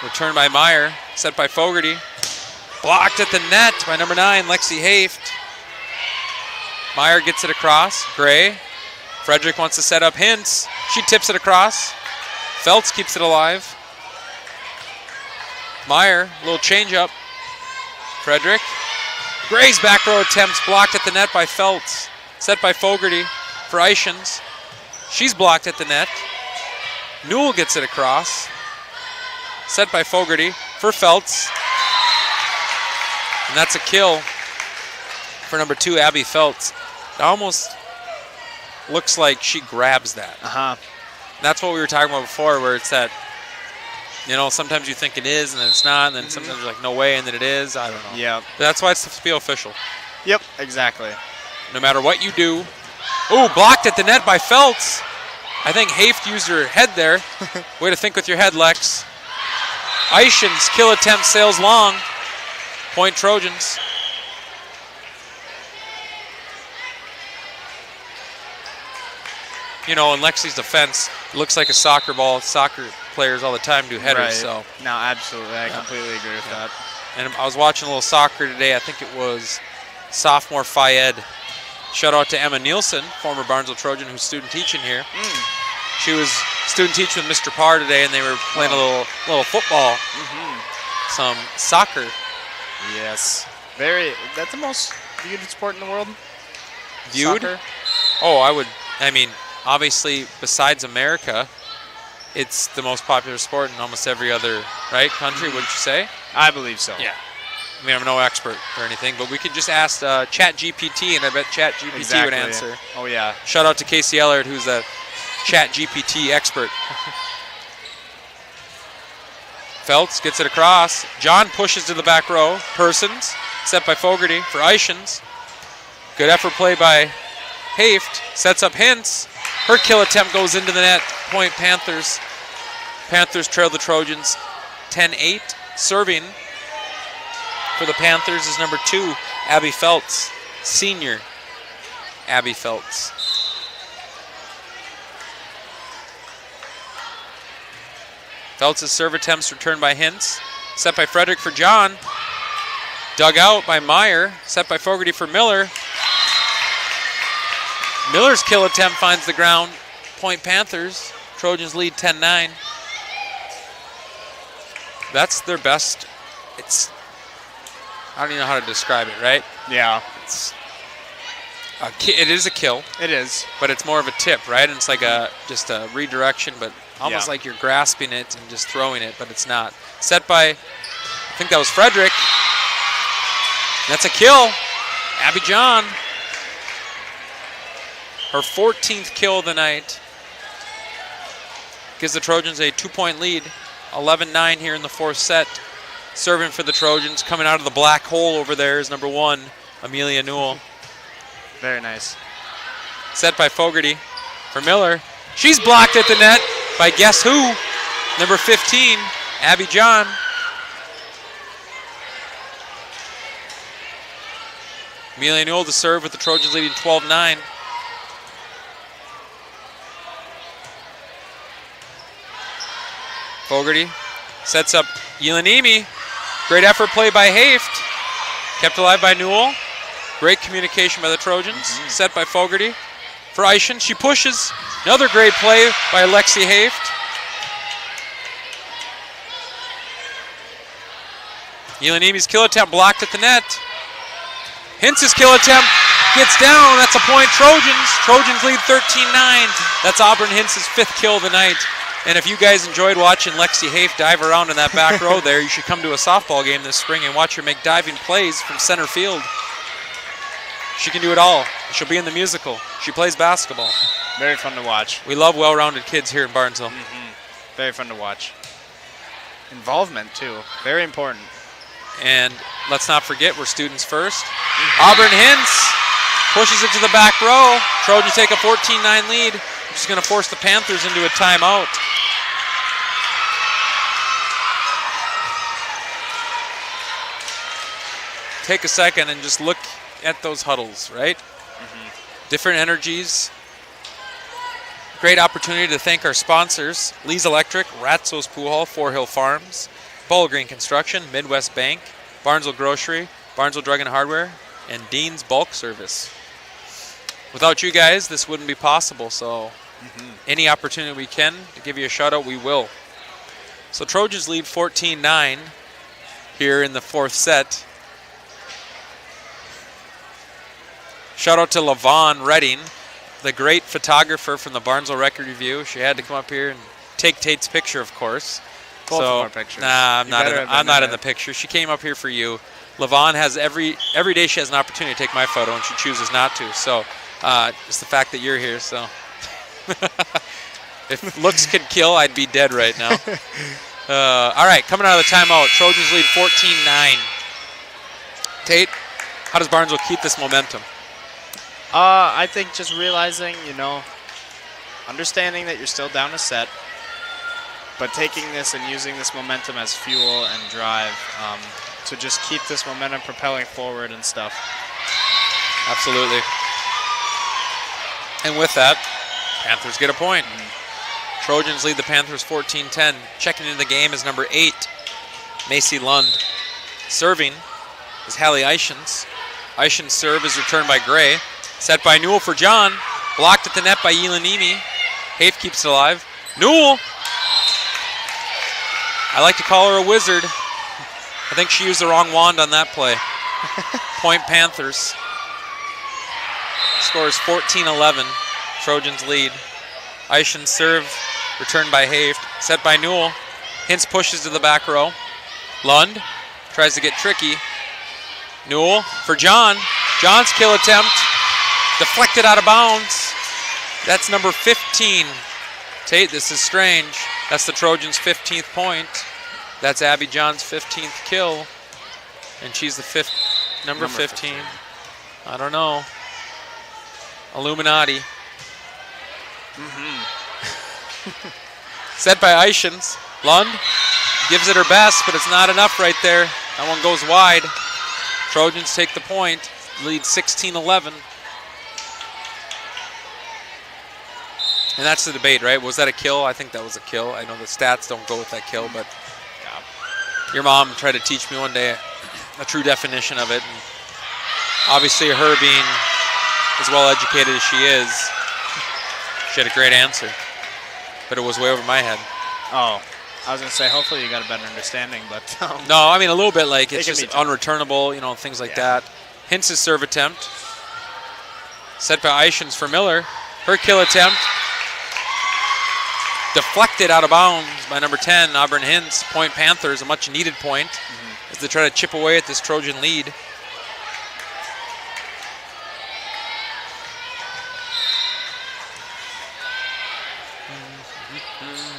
Return by Meyer, set by Fogarty. Blocked at the net by number 9, Lexi Haft. Meyer gets it across, Gray. Frederick wants to set up Hintz. She tips it across. Feltz keeps it alive. Meyer, a little change up. Frederick. Gray's back row attempts blocked at the net by Feltz. Set by Fogarty for Eichens. She's blocked at the net. Newell gets it across. Set by Fogarty for Feltz. And that's a kill for number 2, Abby Feltz. It almost looks like she grabs that. That's what we were talking about before, where it's that, you know, sometimes you think it is and then it's not, and then sometimes you're like, no way, and then it is. I don't know. Yeah. But that's why it's supposed to be official. Yep, exactly. No matter what you do. Oh, blocked at the net by Feltz. I think Haft used her head there. Way to think with your head, Lex. Eichens, kill attempt, sails long. Point Trojans. You know, in Lexi's defense, it looks like a soccer ball. Soccer players all the time do headers. Right. So. No, absolutely. I completely agree with that. And I was watching a little soccer today. I think it was sophomore Fayed. Shout out to Emma Nielsen, former Barnesville Trojan who's student teaching here. She was student teaching with Mr. Parr today, and they were playing a little football, some soccer. Yes. That's the most viewed sport in the world? Viewed? Soccer? Oh, I mean, obviously, besides America, it's the most popular sport in almost every other, right, country, wouldn't you say? I believe so. Yeah. I mean, I'm no expert or anything, but we could just ask ChatGPT, and I bet ChatGPT would answer. Oh, yeah. Shout out to Casey Ellard, who's a ChatGPT expert. Feltz gets it across. John pushes to the back row. Persons, set by Fogarty for Eichens. Good effort play by Haft. Sets up Hintz. Her kill attempt goes into the net. Point Panthers. Panthers trail the Trojans 10-8. Serving for the Panthers is number 2, Abby Feltz. Senior Abby Feltz. Feltz's serve attempts returned by Hintz. Set by Frederick for John. Dug out by Meyer. Set by Fogarty for Miller. Miller's kill attempt finds the ground. Point Panthers. Trojans lead 10-9. That's their best. I don't even know how to describe it, right? Yeah. It is a kill. It is. But it's more of a tip, right? And it's like just a redirection, but almost like you're grasping it and just throwing it, but it's not. Set by, I think that was Frederick. That's a kill. Abby John. Her 14th kill of the night. Gives the Trojans a 2-point lead. 11-9 here in the fourth set. Serving for the Trojans. Coming out of the black hole over there is number 1, Amelia Newell. Very nice. Set by Fogarty for Miller. She's blocked at the net by guess who? Number 15, Abby John. Amelia Newell to serve with the Trojans leading 12-9. Fogarty sets up Yelanimi. Great effort play by Haft. Kept alive by Newell. Great communication by the Trojans. Set by Fogarty for Eichen. She pushes. Another great play by Lexi Haft. Yelanimi's kill attempt blocked at the net. Hintz's kill attempt gets down. That's a point Trojans. Trojans lead 13-9. That's Auburn Hintz's 5th kill of the night. And if you guys enjoyed watching Lexi Haft dive around in that back row there, you should come to a softball game this spring and watch her make diving plays from center field. She can do it all. She'll be in the musical. She plays basketball. Very fun to watch. We love well-rounded kids here in Barnesville. Very fun to watch. Involvement, too. Very important. And let's not forget, we're students first. Auburn Hintz pushes it to the back row. Trojans take a 14-9 lead, which is going to force the Panthers into a timeout. take a second and just look at those huddles, right? Different energies. Great opportunity to thank our sponsors: Lee's Electric, Ratzo's Pool Hall, Four Hill Farms, Bowling Green Construction, Midwest Bank, Barnesville Grocery, Barnesville Drug and Hardware, and Dean's Bulk Service. Without you guys, this wouldn't be possible, so any opportunity we can to give you a shout out, we will. So Trojans lead 14-9 here in the fourth set. Shout out to LaVon Redding, the great photographer from the Barnesville Record Review. She had to come up here and take Tate's picture, of course. Both of our pictures. Nah, I'm not in it. the picture. She came up here for you. LaVon has every day she has an opportunity to take my photo, and she chooses not to. So it's the fact that you're here. So if looks could kill, I'd be dead right now. All right, coming out of the timeout, Trojans lead 14-9. Tate, how does Barnesville keep this momentum? I think just realizing, understanding that you're still down a set, but taking this and using this momentum as fuel and drive to just keep this momentum propelling forward and stuff. Absolutely. And with that, Panthers get a point. Trojans lead the Panthers 14-10. Checking into the game is number 8, Macy Lund. Serving is Hallie Eichens. Eichens' serve is returned by Gray. Set by Newell for John. Blocked at the net by Yelanimi. Hafe keeps it alive. Newell! I like to call her a wizard. I think she used the wrong wand on that play. Point Panthers. Score is 14-11. Trojans lead. Eichens' serve returned by Hafe. Set by Newell. Hintz pushes to the back row. Lund tries to get tricky. Newell for John. John's kill attempt. Deflected out of bounds. That's number 15. Tate, this is strange. That's the Trojans' 15th point. That's Abby John's 15th kill. And she's the number 15. I don't know. Illuminati. Set by Eichens. Lund gives it her best, but it's not enough right there. That one goes wide. Trojans take the point. Lead 16-11. And that's the debate, right? Was that a kill? I think that was a kill. I know the stats don't go with that kill, but your mom tried to teach me one day a true definition of it. And obviously, her being as well educated as she is, she had a great answer. But it was way over my head. Oh, I was going to say, hopefully you got a better understanding, but... No, I mean, a little bit like it's just unreturnable, things like that. Hintz's serve attempt. Set by Eichens for Miller. Her kill attempt. Deflected out of bounds by number 10, Auburn Hintz. Point Panthers, a much-needed point, as they try to chip away at this Trojan lead.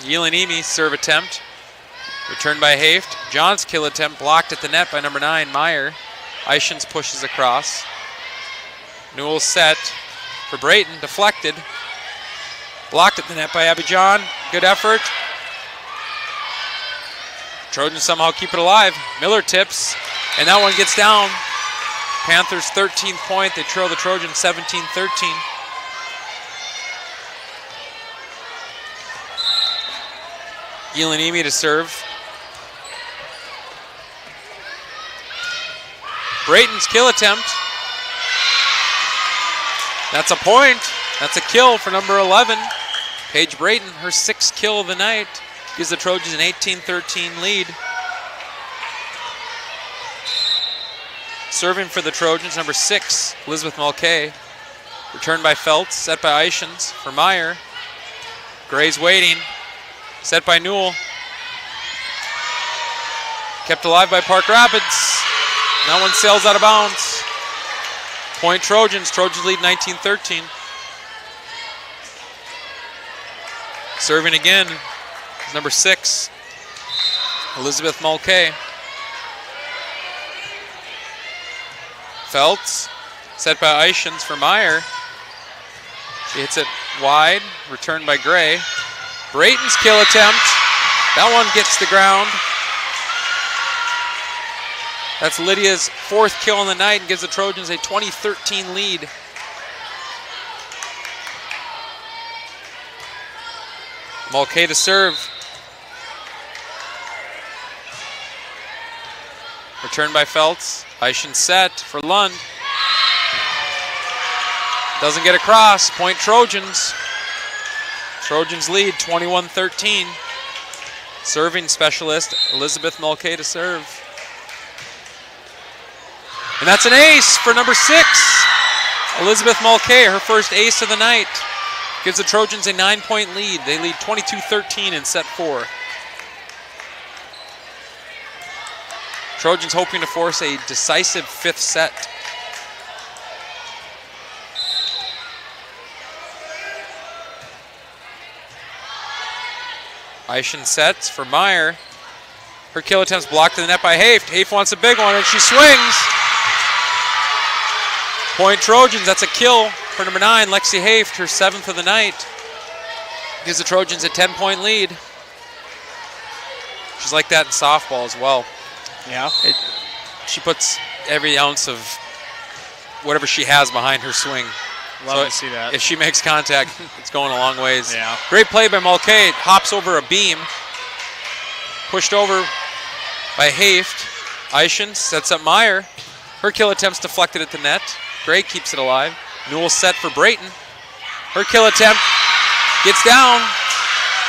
Yelanimi serve attempt. Returned by Haft. John's kill attempt blocked at the net by number 9, Meyer. Eichens pushes across. Newell set for Brayton. Deflected. Blocked at the net by Abby John. Good effort. Trojans somehow keep it alive. Miller tips, and that one gets down. Panthers 13th point. They trail the Trojans 17-13. Yelanimi to serve. Brayton's kill attempt. That's a point. That's a kill for number 11. Paige Brayton, her 6th kill of the night, gives the Trojans an 18-13 lead. Serving for the Trojans, number 6, Elizabeth Mulcahy. Returned by Feltz, set by Eichens for Meyer. Gray's waiting, set by Newell. Kept alive by Park Rapids. That one sails out of bounds. Point Trojans. Trojans lead 19-13. Serving again is number 6, Elizabeth Mulcahy. Feltz, set by Eichens for Meyer. She hits it wide, returned by Gray. Brayton's kill attempt. That one gets the ground. That's Lydia's 4th kill in the night and gives the Trojans a 20-13 lead. Mulcahy to serve. Return by Feltz. Eischen set for Lund. Doesn't get across. Point Trojans. Trojans lead 21-13. Serving specialist Elizabeth Mulcahy to serve. And that's an ace for number 6. Elizabeth Mulcahy, her first ace of the night. Gives the Trojans a 9-point lead. They lead 22-13 in set 4. Trojans hoping to force a decisive 5th set. Eischen sets for Meyer. Her kill attempt's blocked in the net by Haft. Haft wants a big one and she swings. Point Trojans, that's a kill for number 9, Lexi Haft, her 7th of the night. Gives the Trojans a 10-point lead. She's like that in softball as well. Yeah. She puts every ounce of whatever she has behind her swing. Love to see that. If she makes contact, it's going a long ways. Yeah. Great play by Mulcahy. Hops over a beam. Pushed over by Haft. Eischen sets up Meyer. Her kill attempt's deflected at the net. Gray keeps it alive. Newell set for Brayton. Her kill attempt gets down.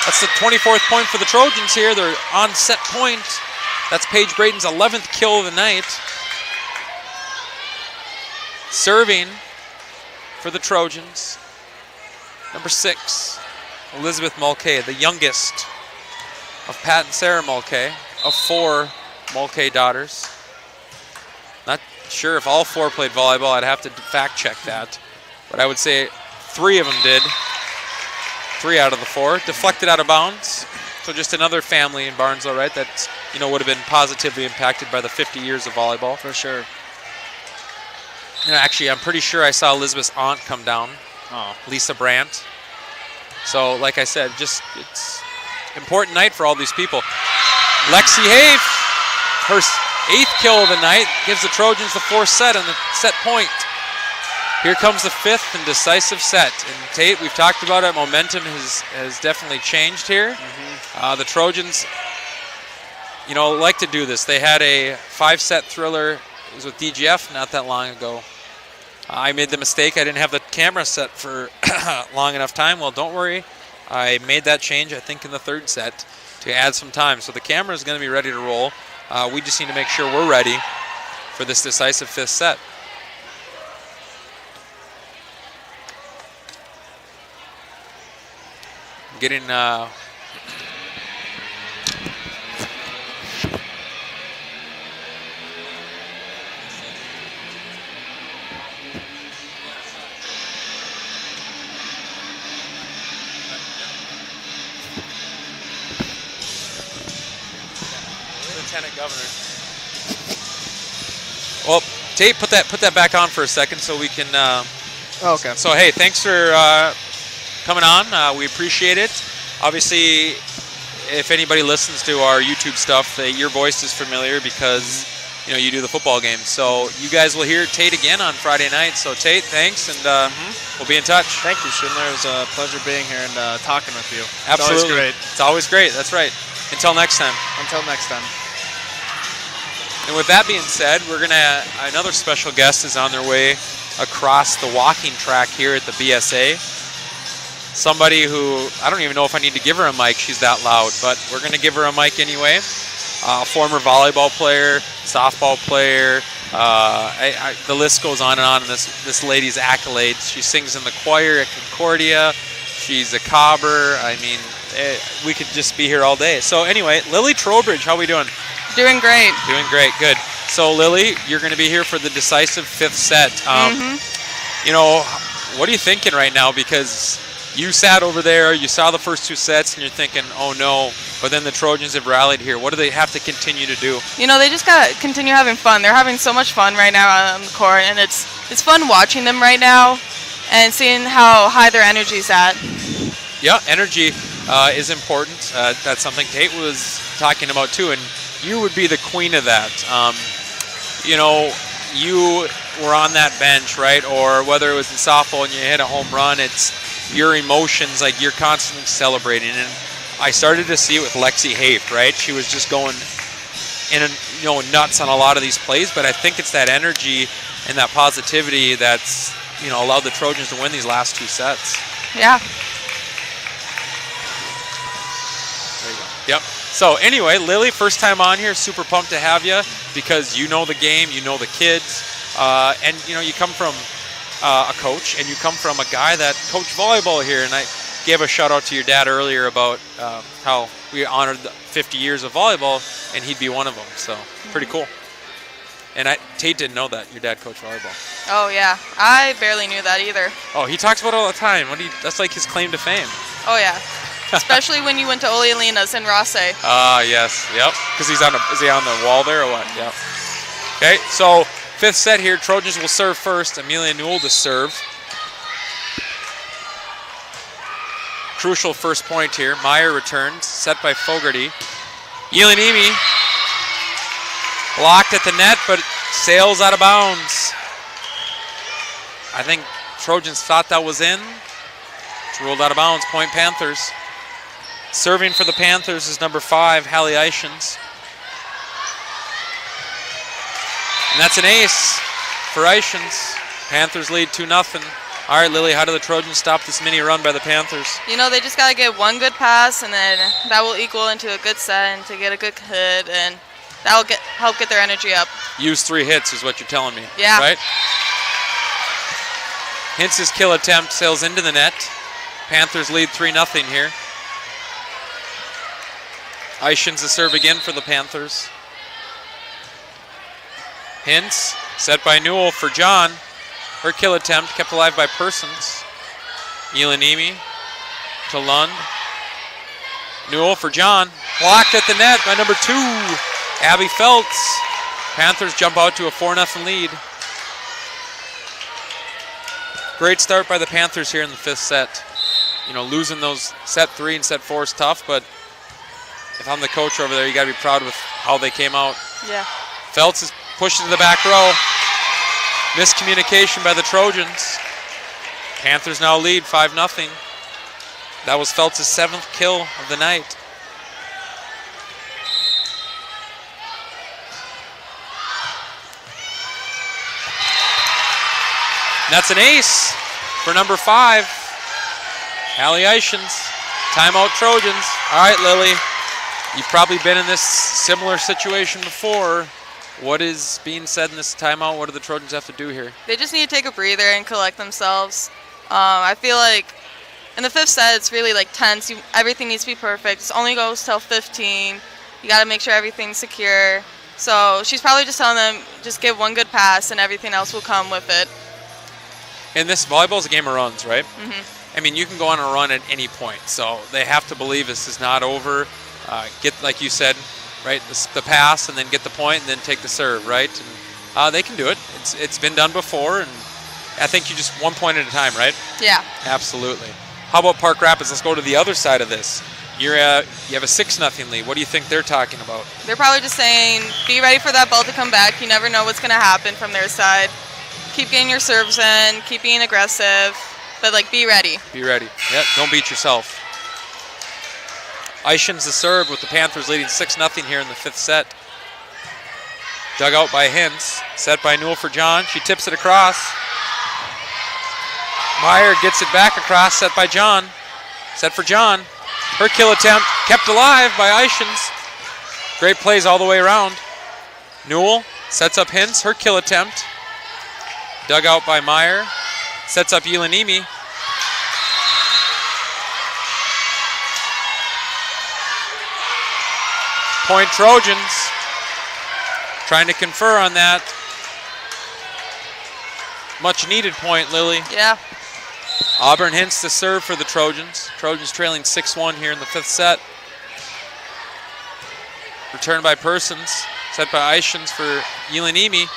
That's the 24th point for the Trojans here. They're on set point. That's Paige Brayton's 11th kill of the night. Serving for the Trojans, number 6, Elizabeth Mulcahy, the youngest of Pat and Sarah Mulcahy, of 4 Mulcahy daughters. Not sure if all 4 played volleyball. I'd have to fact check that. But I would say 3 of them did. 3 out of the 4. Deflected out of bounds. So just another family in Barnesville, right, that would have been positively impacted by the 50 years of volleyball. For sure. Actually, I'm pretty sure I saw Elizabeth's aunt come down, Lisa Brandt. So, like I said, it's important night for all these people. Lexi Haft, her 8th kill of the night, gives the Trojans the 4th set on the set point. Here comes the 5th and decisive set. And Tate, we've talked about it. Momentum has definitely changed here. Mm-hmm. The Trojans, like to do this. They had a 5-set thriller. It was with DGF not that long ago. I made the mistake. I didn't have the camera set for long enough time. Well, don't worry. I made that change, I think, in the 3rd set to add some time. So the camera is going to be ready to roll. We just need to make sure we're ready for this decisive 5th set. Getting Lieutenant Governor. Well, Tate, put that back on for a second so we can. Okay. So hey, thanks for coming on. We appreciate it. Obviously, if anybody listens to our YouTube stuff, your voice is familiar because you do the football games. So you guys will hear Tate again on Friday night. So Tate, thanks, and we'll be in touch. Thank you, Schindler. It was a pleasure being here and talking with you. Absolutely. It's always great. It's always great. That's right. Until next time. Until next time. And with that being said, another special guest is on their way across the walking track here at the BSA. Somebody who, I don't even know if I need to give her a mic, she's that loud, but we're going to give her a mic anyway. Former volleyball player, softball player, the list goes on and on in this lady's accolades. She sings in the choir at Concordia. She's a cobber. I mean, we could just be here all day. So anyway, Lily Trowbridge, how are we doing? Doing great. Doing great, good. So Lily, you're going to be here for the decisive 5th set. What are you thinking right now? Because you sat over there, you saw the first 2 sets, and you're thinking, oh no, but then the Trojans have rallied here. What do they have to continue to do? They just got to continue having fun. They're having so much fun right now on the court, and it's fun watching them right now and seeing how high their energy's at. Yeah, energy is important. That's something Tate was talking about too, and you would be the queen of that. you know, you were on that bench, right? Or whether it was in softball and you hit a home run, it's your emotions, like you're constantly celebrating. And I started to see it with Lexi Haft, right? She was just going nuts on a lot of these plays, but I think it's that energy and that positivity that's, allowed the Trojans to win these last 2 sets. Yeah. There you go. Yep. So anyway, Lily, first time on here, super pumped to have you because you know the game, you know the kids, and you come from a coach and you come from a guy that coached volleyball here. And I gave a shout out to your dad earlier about how we honored the 50 years of volleyball, and he'd be one of them. So pretty cool. And Tate didn't know that your dad coached volleyball. Oh yeah, I barely knew that either. Oh, he talks about it all the time. That's like his claim to fame. Oh yeah. Especially when you went to Ole Alina's in Rosse. Yes, yep. Because is he on the wall there or what? Yep. Okay, so 5th set here. Trojans will serve first. Amelia Newell to serve. Crucial first point here. Meyer returns, set by Fogarty. Yelanimi blocked at the net, but sails out of bounds. I think Trojans thought that was in. It's ruled out of bounds. Point Panthers. Serving for the Panthers is number 5, Hallie Eichens. And that's an ace for Eichens. Panthers lead 2-0. All right, Lily, how do the Trojans stop this mini run by the Panthers? They just got to get one good pass, and then that will equal into a good set and to get a good hit, and that will help get their energy up. Use 3 hits is what you're telling me. Yeah. Right? Hintz's kill attempt sails into the net. Panthers lead 3-0 here. Eichens to serve again for the Panthers. Hintz set by Newell for John. Her kill attempt kept alive by Persons. Yelanimi to Lund. Newell for John. Blocked at the net by number 2, Abby Feltz. Panthers jump out to a 4-0 lead. Great start by the Panthers here in the 5th set. Losing those set 3 and set 4 is tough, but if I'm the coach over there, you got to be proud with how they came out. Yeah. Feltz is pushed into the back row. Miscommunication by the Trojans. Panthers now lead 5-0. That was Feltz' 7th kill of the night. And that's an ace for number 5, Hallie Eichens. Timeout Trojans. All right, Lily, you've probably been in this similar situation before. What is being said in this timeout? What do the Trojans have to do here? They just need to take a breather and collect themselves. I feel like in the 5th set, it's really tense. Everything needs to be perfect. It only goes till 15. You got to make sure everything's secure. So she's probably just telling them, just give one good pass and everything else will come with it. And this volleyball is a game of runs, right? Mm-hmm. I mean, you can go on a run at any point. So they have to believe this is not over. Get, like you said, right, the pass and then get the point and then take the serve, right? And they can do it. It's been done before, and I think you just 1 point at a time, right? Yeah. Absolutely. How about Park Rapids? Let's go to the other side of this. You have a 6-0 lead. What do you think they're talking about? They're probably just saying, be ready for that ball to come back. You never know what's going to happen from their side. Keep getting your serves in, keep being aggressive, but be ready. Be ready. Yep, don't beat yourself. Eichens the serve with the Panthers leading 6-0 here in the 5th set. Dug out by Hintz, set by Newell for John. She tips it across. Meyer gets it back across, set by John. Set for John. Her kill attempt kept alive by Eichens. Great plays all the way around. Newell sets up Hintz, her kill attempt. Dug out by Meyer. Sets up Yelanimi. Point Trojans. Trying to confer on that. Much needed point, Lily. Yeah. Auburn Hintz to serve for the Trojans. Trojans trailing 6-1 here in the 5th set. Return by Persons. Set by Eichens for Yelanimi.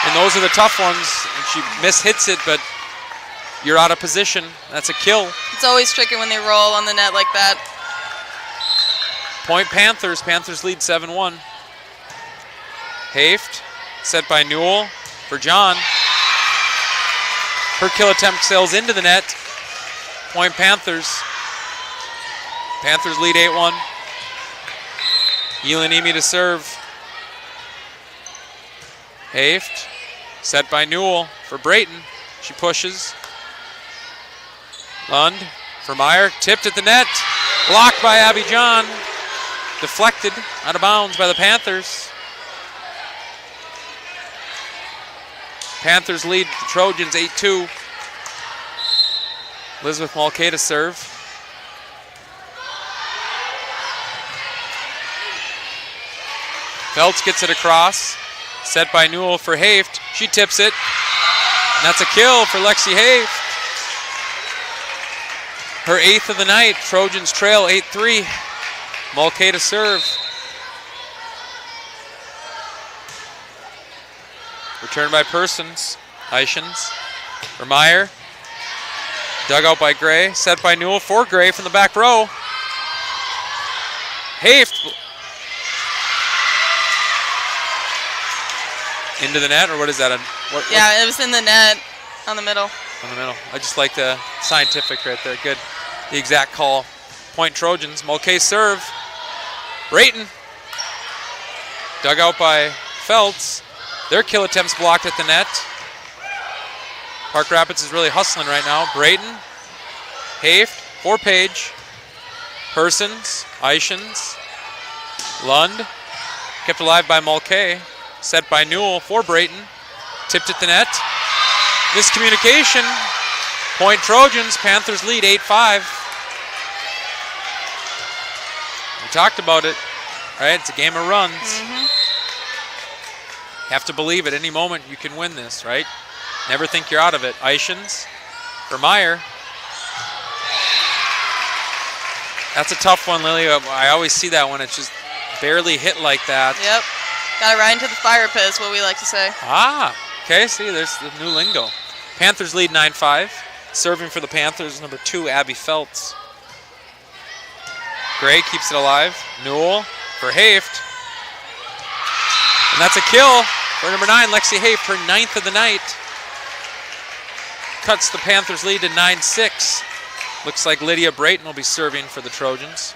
And those are the tough ones. And she mishits it, but you're out of position. That's a kill. It's always tricky when they roll on the net like that. Point Panthers. Panthers lead 7-1. Haft set by Newell for John. Her kill attempt sails into the net. Point Panthers. Panthers lead 8-1. Yelanimi to serve. Haft, set by Newell for Brayton. She pushes. Lund for Meyer, tipped at the net. Blocked by Abby John. Deflected out of bounds by the Panthers. Panthers lead the Trojans 8-2. Elizabeth Mulcahy to serve. Feltz gets it across. Set by Newell for Haft. She tips it. And that's a kill for Lexi Haft. Her 8th of the night. Trojans trail 8-3. Mulcahy to serve. Return by Persons. Eichens for Meyer. Dug out by Gray. Set by Newell for Gray from the back row. Haft. Into the net, or what is that? Yeah, it was in the net on the middle. On the middle. I just like the scientific right there. Good. The exact call. Point Trojans. Mulcahy serve. Brayton. Dug out by Feltz. Their kill attempts blocked at the net. Park Rapids is really hustling right now. Brayton. Haft for Page. Persons. Eichens. Lund. Kept alive by Mulcahy. Set by Newell for Brayton. Tipped at the net. Miscommunication. Point Trojans. Panthers lead 8-5. We talked about it, right? It's a game of runs. Have to believe at any moment you can win this, right? Never think you're out of it. Eichens for Meyer. That's a tough one, Lily. I always see that when it's just barely hit like that. Yep. Got to ride into the fire pit is what we like to say. Ah, okay, see, there's the new lingo. Panthers lead 9-5. Serving for the Panthers, number 2, Abby Feltz. Gray keeps it alive. Newell for Haft. And that's a kill for number 9, Lexi Haft, her 9th of the night. Cuts the Panthers lead to 9-6. Looks like Lydia Brayton will be serving for the Trojans.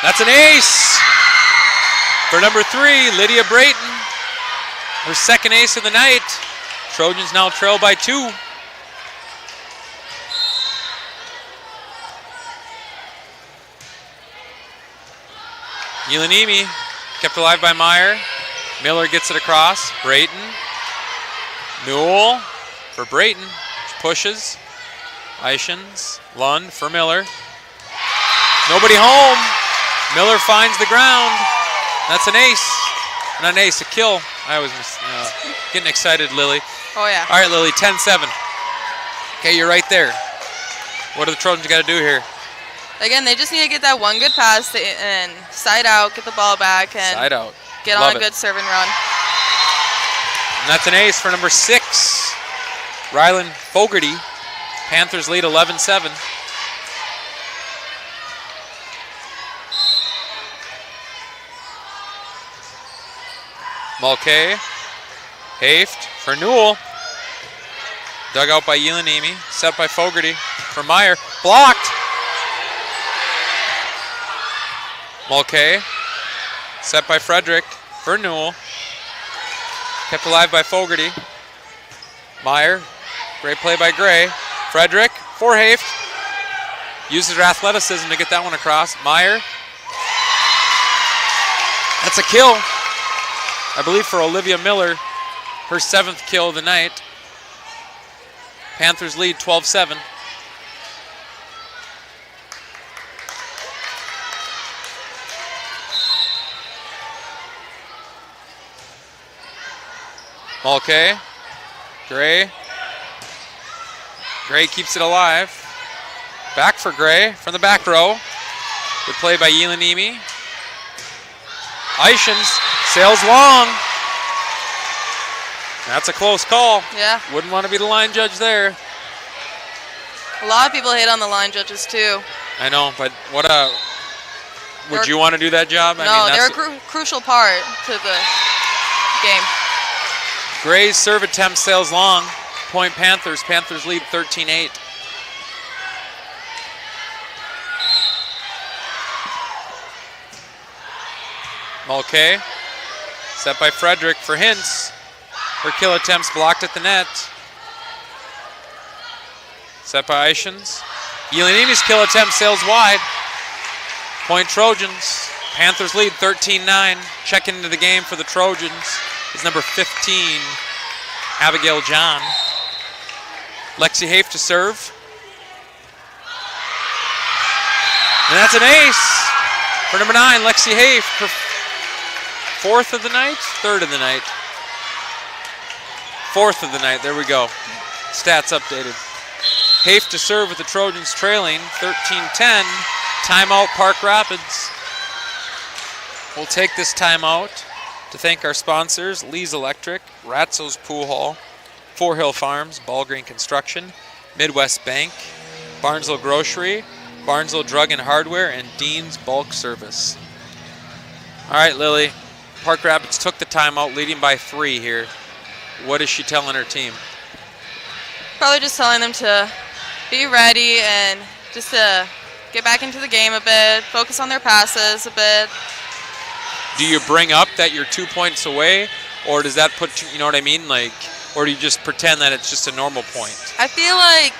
That's an ace for number 3, Lydia Brayton. Her 2nd ace of the night. Trojans now trail by 2. Yelanimi kept alive by Meyer. Miller gets it across. Brayton. Newell for Brayton. She pushes. Eichens. Lund for Miller. Nobody home. Miller finds the ground. That's an ace. Not an ace, a kill. I was getting excited, Lily. Oh, yeah. All right, Lily, 10-7. Okay, you're right there. What do the Trojans got to do here? Again, they just need to get that one good pass and side out, get the ball back, and Side out. get Love on a it. good serving run. And that's an ace for number 6, Rylan Fogarty. Panthers lead 11-7. Mulcahy. Haft for Newell. Dug out by Yelanimi. Set by Fogarty for Meyer. Blocked. Mulcahy. Set by Frederick for Newell. Kept alive by Fogarty. Meyer. Great play by Gray. Frederick for Haft. Uses her athleticism to get that one across. Meyer. That's a kill. I believe for Olivia Miller, her 7th kill of the night. Panthers lead 12-7. Mulcahy. Gray. Gray keeps it alive. Back for Gray from the back row. Good play by Yelanimi. Eichens sails long. That's a close call. Yeah. Wouldn't want to be the line judge there. A lot of people hate on the line judges too. I know, but would you want to do that job? No, they're a crucial part to the game. Gray's serve attempt sails long. Point Panthers. Panthers lead 13-8. Mulcahy. Set by Frederick for Hintz. Her kill attempts blocked at the net. Set by Ishins. Yelenini's kill attempt sails wide. Point Trojans. Panthers lead 13-9. Checking into the game for the Trojans is number 15, Abigail John. Lexi Hafe to serve. And that's an ace for number 9, Lexi Hafe. Her fourth of the night? Third of the night. Fourth of the night. There we go. Stats updated. Hafe to serve with the Trojans trailing 13-10. Timeout, Park Rapids. We'll take this timeout to thank our sponsors, Lee's Electric, Ratzo's Pool Hall, Four Hill Farms, Ballgreen Construction, Midwest Bank, Barnesville Grocery, Barnesville Drug and Hardware, and Dean's Bulk Service. All right, Lily, Park Rapids took the timeout, leading by 3 here. What is she telling her team? Probably just telling them to be ready and just to get back into the game a bit, focus on their passes a bit. Do you bring up that you're 2 points away, or does that put you know what I mean? Like, or do you just pretend that it's just a normal point? I feel like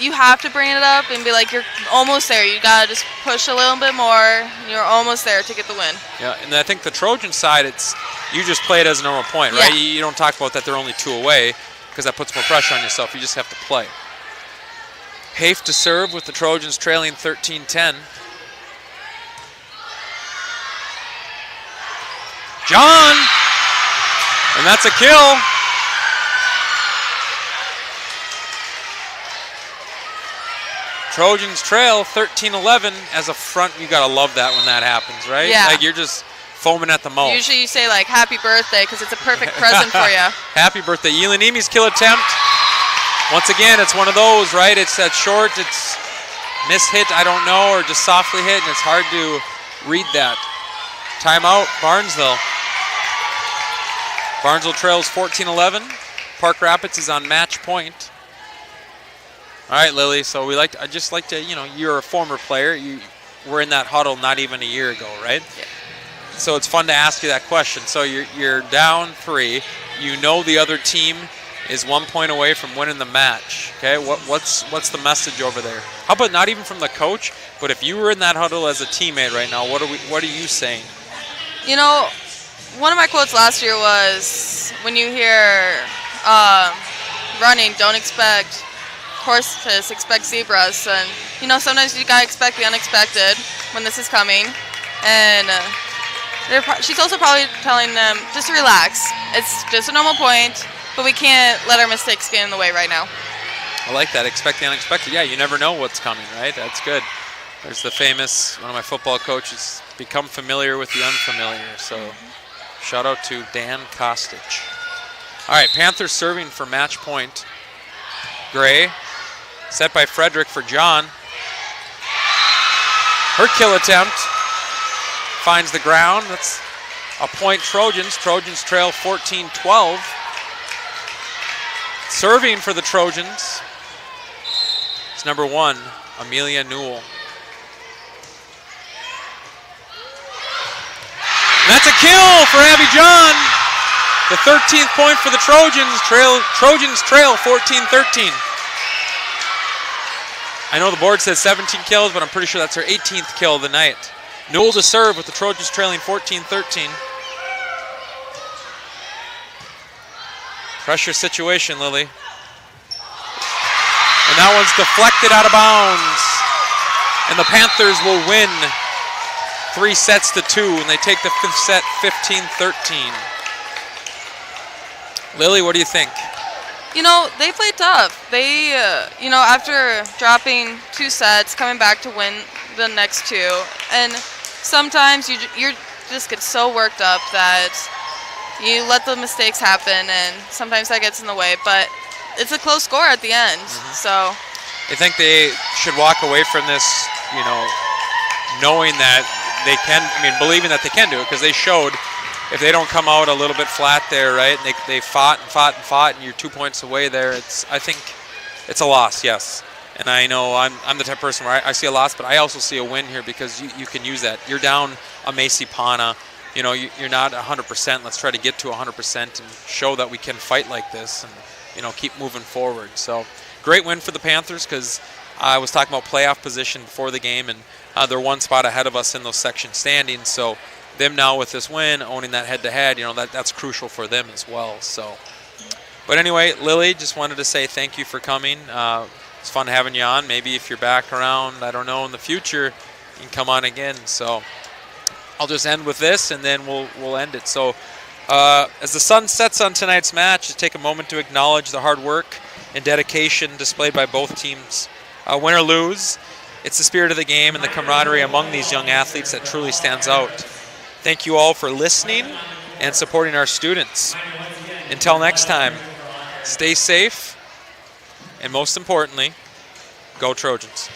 you have to bring it up and be like, you're almost there. You got to just push a little bit more. You're almost there to get the win. Yeah, and I think the Trojan side, you just play it as a normal point, right? Yeah. You don't talk about that they're only 2 away because that puts more pressure on yourself. You just have to play. Hafe to serve with the Trojans trailing 13-10. John! And that's a kill. Trojans trail 13-11 as a front. You got to love that when that happens, right? Yeah. Like you're just foaming at the mouth. Usually you say like happy birthday because it's a perfect present for you. Happy birthday. Yelenimi's kill attempt. Once again, it's one of those, right? It's that short, it's miss-hit, I don't know, or just softly hit, and it's hard to read that. Timeout, Barnesville. Barnesville trails 14-11. Park Rapids is on match point. All right, Lily, so I just like to, you're a former player. You were in that huddle not even a year ago, right? Yeah. So it's fun to ask you that question. So you're down 3. You know the other team is 1 point away from winning the match. Okay, what's the message over there? How about not even from the coach, but if you were in that huddle as a teammate right now, what are you saying? One of my quotes last year was, when you hear running, don't expect horses, expect zebras. And sometimes you gotta expect the unexpected when this is coming. And she's also probably telling them just to relax. It's just a normal point. But we can't let our mistakes get in the way right now. I like that. Expect the unexpected. Yeah, you never know what's coming, right? That's good. There's the famous, one of my football coaches, become familiar with the unfamiliar. So shout out to Dan Kostic. All right, Panthers serving for match point. Gray, set by Frederick for John. Her kill attempt finds the ground. That's a point Trojans. Trojans trail 14-12. Serving for the Trojans is number 1, Amelia Newell. And that's a kill for Abby John. The 13th point for the Trojans. Trojans trail 14-13. I know the board says 17 kills, but I'm pretty sure that's her 18th kill of the night. Newell to serve with the Trojans trailing 14-13. Pressure situation, Lily. And that one's deflected out of bounds. And the Panthers will win 3-2, and they take the 5th set 15-13. Lily, what do you think? They played tough. They, after dropping 2 sets, coming back to win the next 2. And sometimes you just get so worked up that You let the mistakes happen, and sometimes that gets in the way. But it's a close score at the end, so. I think they should walk away from this, knowing that they can, believing that they can do it, because they showed if they don't come out a little bit flat there, right, and they fought and fought and fought, and you're 2 points away there, I think it's a loss, yes. And I know I'm the type of person where I see a loss, but I also see a win here because you can use that. You're down a Macy Pana. You're not 100%. Let's try to get to 100% and show that we can fight like this and, keep moving forward. So great win for the Panthers because I was talking about playoff position before the game, and they're one spot ahead of us in those section standings. So them now with this win, owning that head-to-head, that's crucial for them as well. So, but anyway, Lily, just wanted to say thank you for coming. It's fun having you on. Maybe if you're back around, I don't know, in the future, you can come on again. So I'll just end with this, and then we'll end it. So as the sun sets on tonight's match, just take a moment to acknowledge the hard work and dedication displayed by both teams. Win or lose, it's the spirit of the game and the camaraderie among these young athletes that truly stands out. Thank you all for listening and supporting our students. Until next time, stay safe, and most importantly, go Trojans.